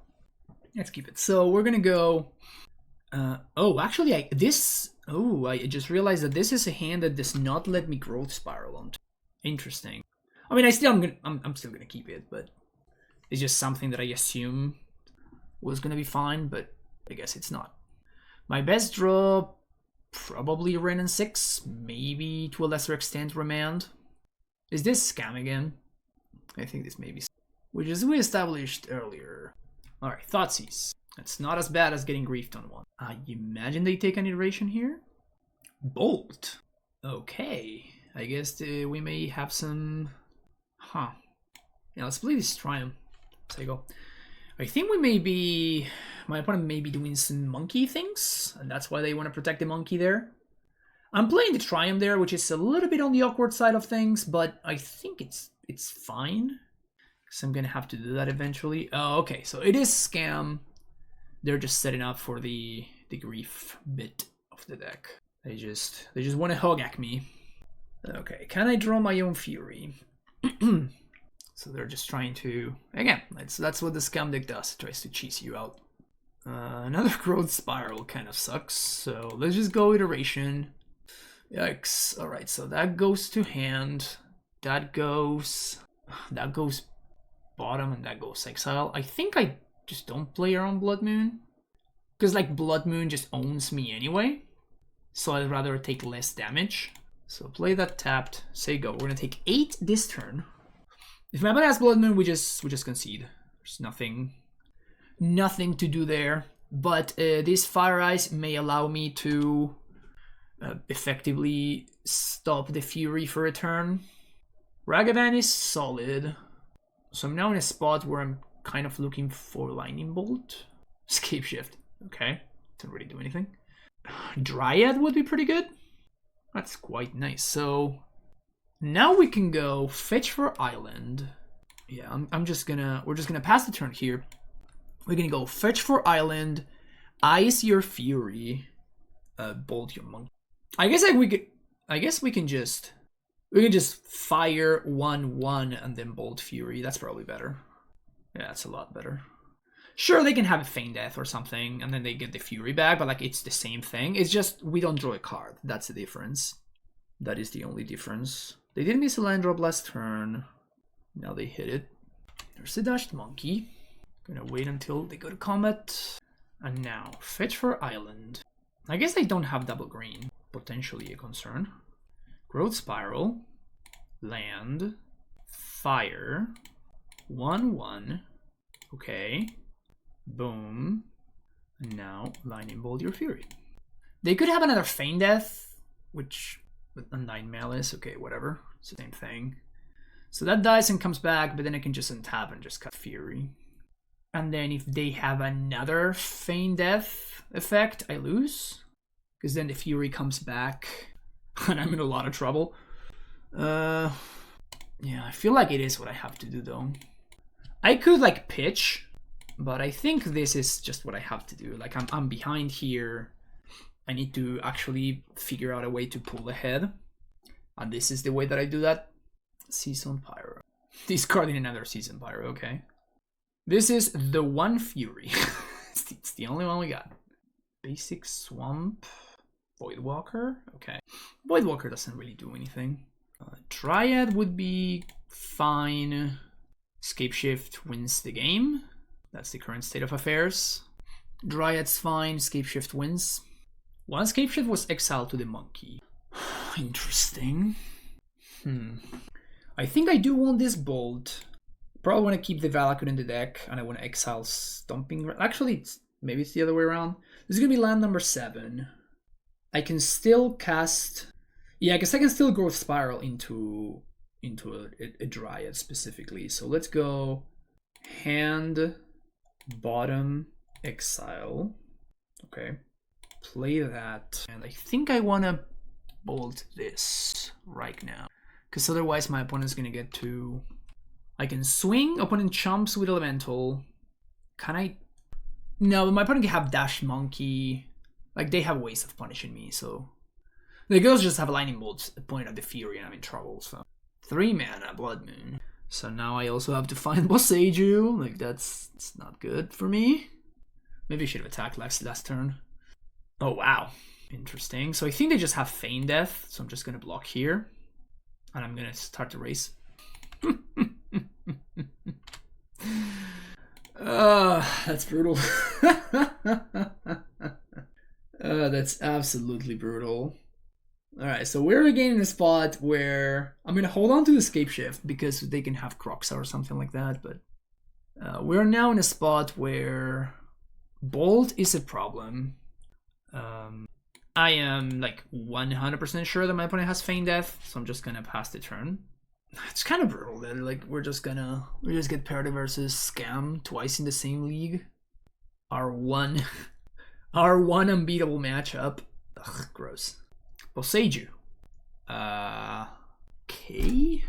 Let's keep it. So we're gonna go. Oh, actually, I just realized that this is a hand that does not let me growth spiral on. Interesting. I mean, I'm still gonna keep it, but it's just something that I assume was gonna be fine, but I guess it's not. My best draw, probably Ren and 6, maybe to a lesser extent Remand. Is this Scam again? I think this may be, which is we established earlier. All right, Thoughtseize. That's not as bad as getting griefed on one. I imagine they take an iteration here. Bolt. Okay, I guess we may have some. Huh. Yeah, let's play this Triumph. So go. I think my opponent may be doing some monkey things, and that's why they want to protect the monkey there. I'm playing the Triumph there, which is a little bit on the awkward side of things, but I think it's fine. So I'm gonna have to do that eventually. Oh, okay, so it is Scam. They're just setting up for the grief bit of the deck. They just want to hog at me. Okay, can I draw my own Fury? So they're just trying to, again, that's what the Scam deck does. It tries to cheese you out. Another Growth Spiral kind of sucks, so let's just go Iteration. Yikes. Alright, so that goes to hand. That goes bottom, and that goes Exile. I think I just don't play around Blood Moon, because like Blood Moon just owns me anyway, so I'd rather take less damage. So play that tapped, say go. We're gonna take 8 this turn. If my opponent has Blood Moon, we just concede. There's nothing to do there. But this Fire Ice may allow me to effectively stop the Fury for a turn. Ragavan is solid. So I'm now in a spot where I'm kind of looking for Lightning Bolt. Scapeshift. Okay. Doesn't really do anything. Dryad would be pretty good. That's quite nice. So now we can go fetch for island. Yeah, we're just gonna pass the turn here. We're gonna go fetch for island, ice your Fury, bolt your monk. I guess we can just fire 1/1 and then bolt Fury. That's probably better. Yeah, that's a lot better. Sure, they can have a Feign Death or something, and then they get the Fury back, but like it's the same thing. It's just we don't draw a card. That's the difference. That is the only difference. They did miss a land drop last turn. Now they hit it. There's the dashed monkey. Gonna wait until they go to combat. And now fetch for island. I guess they don't have double green. Potentially a concern. Growth Spiral. Land. Fire. 1/1. Okay. Boom. And now Lightning Bolt your Fury. They could have another Feign Death, which with Undying Malice. Okay, whatever. It's the same thing. So that dies and comes back, but then I can just untap and just cut Fury. And then if they have another Feign Death effect, I lose. Because then the Fury comes back and I'm in a lot of trouble. Yeah, I feel like it is what I have to do though. I could like pitch, but I think this is just what I have to do. Like I'm behind here. I need to actually figure out a way to pull ahead. And this is the way that I do that. Season Pyro. Discarding another Season Pyro, okay. This is the one Fury. It's the only one we got. Basic Swamp. Voidwalker, okay. Voidwalker doesn't really do anything. Dryad would be fine. Scapeshift wins the game. That's the current state of affairs. Dryad's fine, Scapeshift wins. One Scapeshift was exiled to the monkey. Interesting. I think I do want this bolt. Probably want to keep the Valakut in the deck, and I want to exile Stomping. Actually, maybe it's the other way around. This is going to be land number 7. I can still cast... Yeah, I guess I can still Growth Spiral into a Dryad specifically. So let's go hand, bottom, exile. Okay. Play that. And I think I want to bolt this right now. Because otherwise my opponent's going to get to... I can swing, opponent chumps with Elemental. Can I... No, but my opponent can have Dash Monkey. Like, they have ways of punishing me, so... The girls just have a Lightning Bolt pointed at the Fury and I'm in trouble, so... 3 mana, Blood Moon. So now I also have to find Boseiju. Like, it's not good for me. Maybe I should have attacked last turn. Oh, wow. Interesting. So I think they just have Feign Death, so I'm just gonna block here. And I'm gonna start the race. That's brutal. That's absolutely brutal. Alright, so we're again in a spot where I'm gonna hold on to the Scapeshift because they can have Croxa or something like that, but we're now in a spot where Bolt is a problem. I am like 100% sure that my opponent has Feign Death, so I'm just gonna pass the turn. It's kind of brutal that like we just get Parity versus Scam twice in the same league. Our one unbeatable matchup. Ugh, gross. Boseiju. Okay.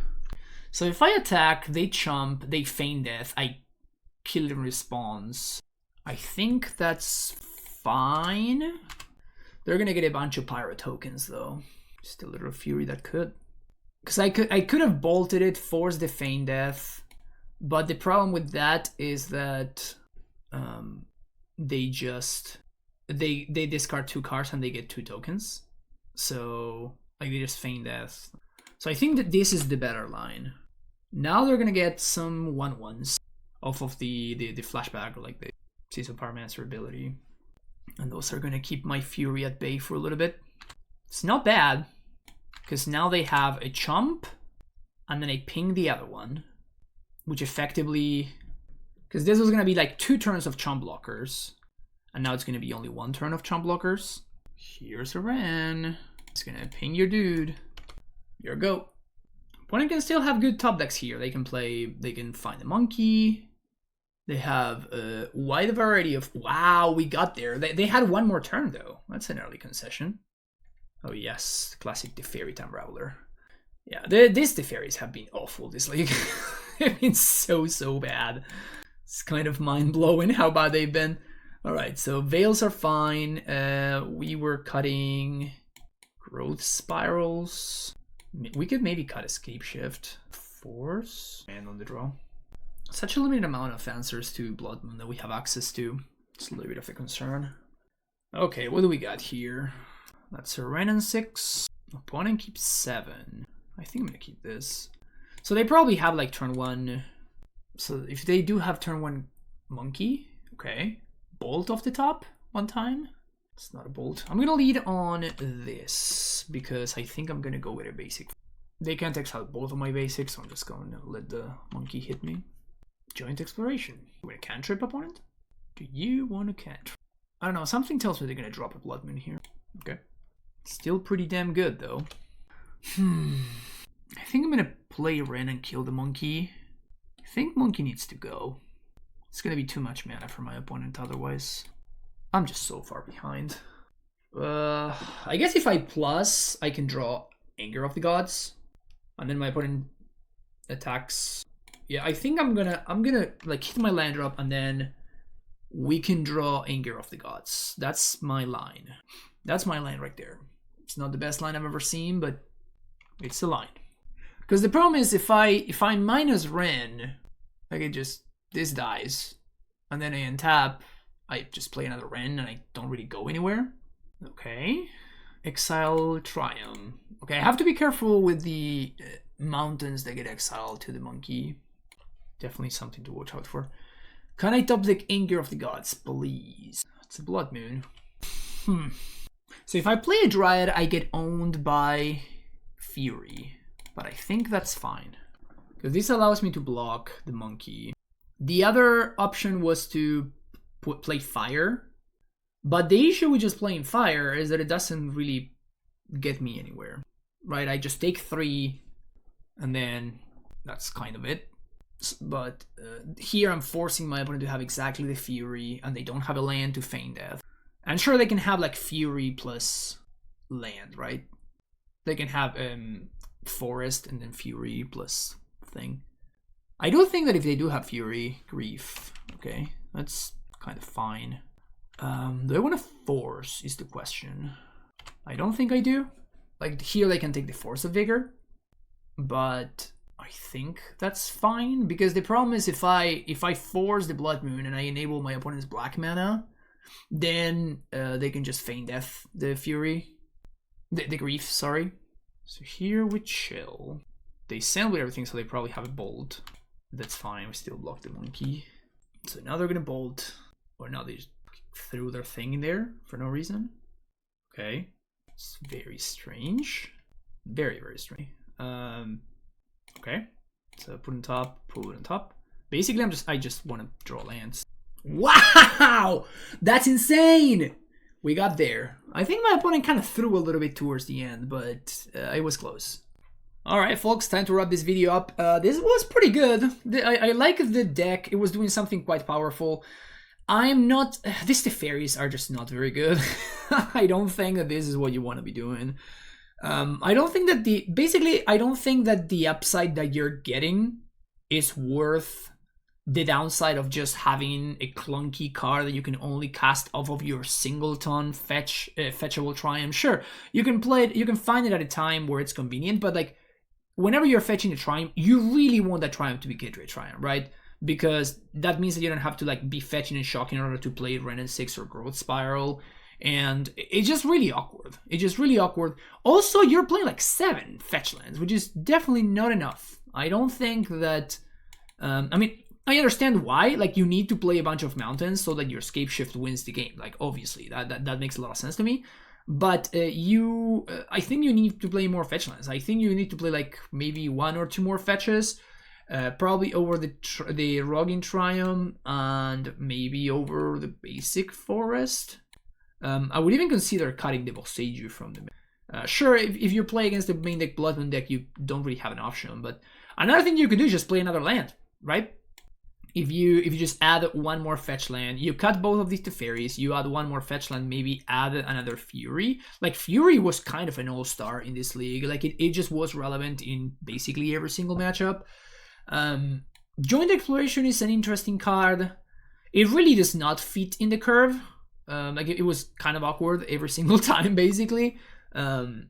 So if I attack, they chump, they feign death, I kill in response. I think that's fine. They're gonna get a bunch of pyro tokens though. Just a little fury that could. Because I could have bolted it, forced the feign death. But the problem with that is that they discard 2 cards and they get 2 tokens. So like they just feign death. So I think that this is the better line. Now they're gonna get some 1/1s off of the flashback or like the Season Pyromancer ability. And those are gonna keep my fury at bay for a little bit. It's not bad, because now they have a chump and then I ping the other one, which effectively, because this was gonna be like 2 turns of chump blockers, and now it's gonna be only 1 turn of chump blockers. Here's a Ren. It's gonna ping your dude. Your go. Opponent can still have good top decks here. They can find a monkey. They have a wide variety of... Wow, we got there. They had 1 more turn though. That's an early concession. Oh yes, classic Teferi Time Raveler. Yeah, these Teferis have been awful this league. They've been so bad. It's kind of mind-blowing how bad they've been. Alright, so Veils are fine. We were cutting Growth Spirals. We could maybe cut Scapeshift. Force. And on the draw. Such a limited amount of answers to Blood Moon that we have access to. It's a little bit of a concern. Okay, what do we got here? That's a Ren and 6. Opponent keeps 7. I think I'm gonna keep this. So they probably have like turn 1. So if they do have turn 1 monkey, okay. Bolt off the top 1 time. It's not a bolt. I'm gonna lead on this because I think I'm gonna go with a basic. They can't exile both of my basics, so I'm just going to let the monkey hit me. Joint Exploration. You want a cantrip, opponent? Do you want a cantrip? I don't know, something tells me they're gonna drop a Blood Moon here. Okay. Still pretty damn good though. I think I'm gonna play Ren and kill the monkey. I think monkey needs to go. It's gonna be too much mana for my opponent otherwise. I'm just so far behind. I guess if I plus, I can draw Anger of the Gods. And then my opponent attacks. Yeah, I think I'm gonna like hit my land drop and then we can draw Anger of the Gods. That's my line. That's my line right there. It's not the best line I've ever seen, but it's the line. Because the problem is if I minus Ren, I can just, this dies. And then I untap, I just play another Ren and I don't really go anywhere. Okay. Exile Triumph. Okay, I have to be careful with the mountains that get exiled to the monkey. Definitely something to watch out for. Can I top deck Anger of the Gods, please? It's a Blood Moon. So if I play a Dryad, I get owned by Fury. But I think that's fine. Because this allows me to block the monkey. The other option was to play Fire. But the issue with just playing Fire is that it doesn't really get me anywhere. Right, I just take 3 and then that's kind of it. But here I'm forcing my opponent to have exactly the Fury and they don't have a land to feign death. And sure, they can have like Fury plus land, right? They can have Forest and then Fury plus thing. I do think that if they do have Fury, Grief, okay, that's kind of fine. Do I want to force is the question. I don't think I do. Like here they can take the Force of Vigor, but I think that's fine because the problem is if I force the Blood Moon and I enable my opponent's black mana, then they can just feign death the Fury, the Grief, sorry. So here we chill. They send with everything, so they probably have a bolt. That's fine. We still block the monkey. So now they're gonna bolt, or now they just threw their thing in there for no reason. Okay, it's very strange. Very strange. Okay, so put on top, pull it on top. Basically, I just want to draw lands. Wow, that's insane. We got there. I think my opponent kind of threw a little bit towards the end, but it was close. Alright folks, time to wrap this video up. This was pretty good. I like the deck. It was doing something quite powerful. I'm not... These Teferis are just not very good. I don't think that this is what you want to be doing. I don't think that I don't think that the upside that you're getting is worth the downside of just having a clunky card that you can only cast off of your singleton fetchable Triumph. Sure, you can play it, you can find it at a time where it's convenient, but like whenever you're fetching a Triumph, you really want that Triumph to be Gateway Triumph, right? Because that means that you don't have to like be fetching and shocking in order to play Ren and 6 or Growth Spiral. And it's just really awkward. It's just really awkward. Also, you're playing like 7 fetch lands, which is definitely not enough. I don't think that... I mean, I understand why. Like, you need to play a bunch of mountains so that your Scapeshift wins the game. Like, obviously, that makes a lot of sense to me. But I think you need to play more fetch lands. I think you need to play like maybe 1 or 2 more fetches. Probably over the Rogin Triumph and maybe over the basic forest. I would even consider cutting the Boseiju from the sure, if you play against the main deck Blood Moon deck, you don't really have an option. But another thing you could do is just play another land, right? If you just add 1 more fetch land, you cut both of these to fairies, you add 1 more fetch land, maybe add another Fury. Like, Fury was kind of an all-star in this league. Like, it just was relevant in basically every single matchup. Joint Exploration is an interesting card. It really does not fit in the curve. Like, it was kind of awkward every single time, basically.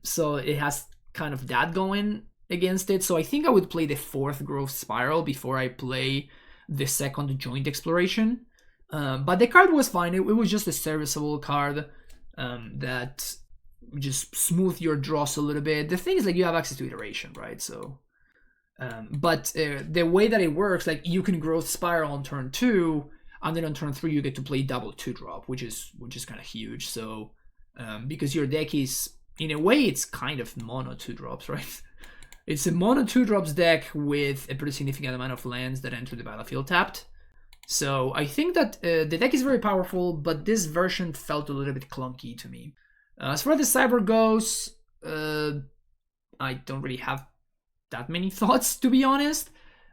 So it has kind of that going against it. So I think I would play the 4th Growth Spiral before I play the 2nd Joint Exploration. But the card was fine. It was just a serviceable card that just smooth your draws a little bit. The thing is, like, you have access to iteration, right? So, but the way that it works, like, you can Growth Spiral on turn 2, and then on turn 3 you get to play double 2-drop, which is kind of huge. So, because your deck is, in a way, it's kind of mono 2-drops, right? It's a mono 2-drops deck with a pretty significant amount of lands that enter the battlefield tapped. So I think that the deck is very powerful, but this version felt a little bit clunky to me. As far as the Cyber goes, I don't really have that many thoughts, to be honest.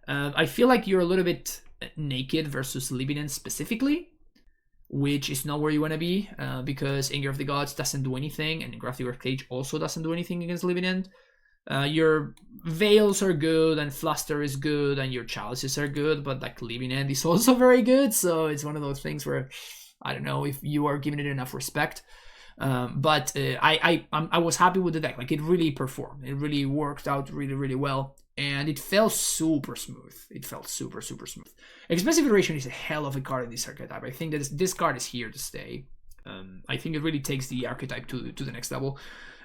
I feel like you're a little bit naked versus Libidin specifically, which is not where you want to be, because Anger of the Gods doesn't do anything, and Graphic Work Cage also doesn't do anything against Libidin. Your Veils are good, and Fluster is good, and your Chalices are good, but like Libidin is also very good, so it's one of those things where I don't know if you are giving it enough respect. But I was happy with the deck. Like, it really performed. It really worked out really, really well. And it felt super smooth. It felt super, super smooth. Expensive Iteration is a hell of a card in this archetype. I think that this card is here to stay. I think it really takes the archetype to the next level.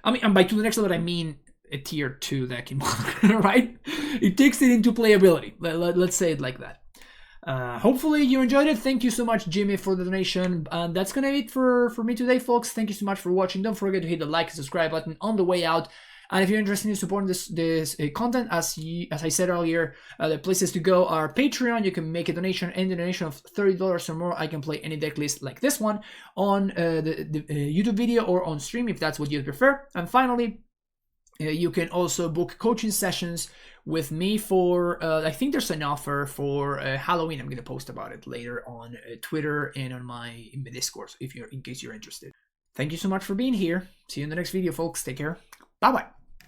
I mean, and by to the next level, I mean a tier 2 deck in Modern, right? It takes it into playability. Let's say it like that. Hopefully you enjoyed it. Thank you so much, Jimmy, for the donation. And that's gonna be it for me today, folks. Thank you so much for watching. Don't forget to hit the like and subscribe button on the way out. And if you're interested in supporting this content, as I said earlier, the places to go are Patreon. You can make a donation, any donation of $30 or more. I can play any deck list like this one on the YouTube video or on stream if that's what you prefer. And finally, you can also book coaching sessions with me for, I think there's an offer for Halloween. I'm going to post about it later on Twitter and on in the Discord in case you're interested. Thank you so much for being here. See you in the next video, folks. Take care. Bye-bye.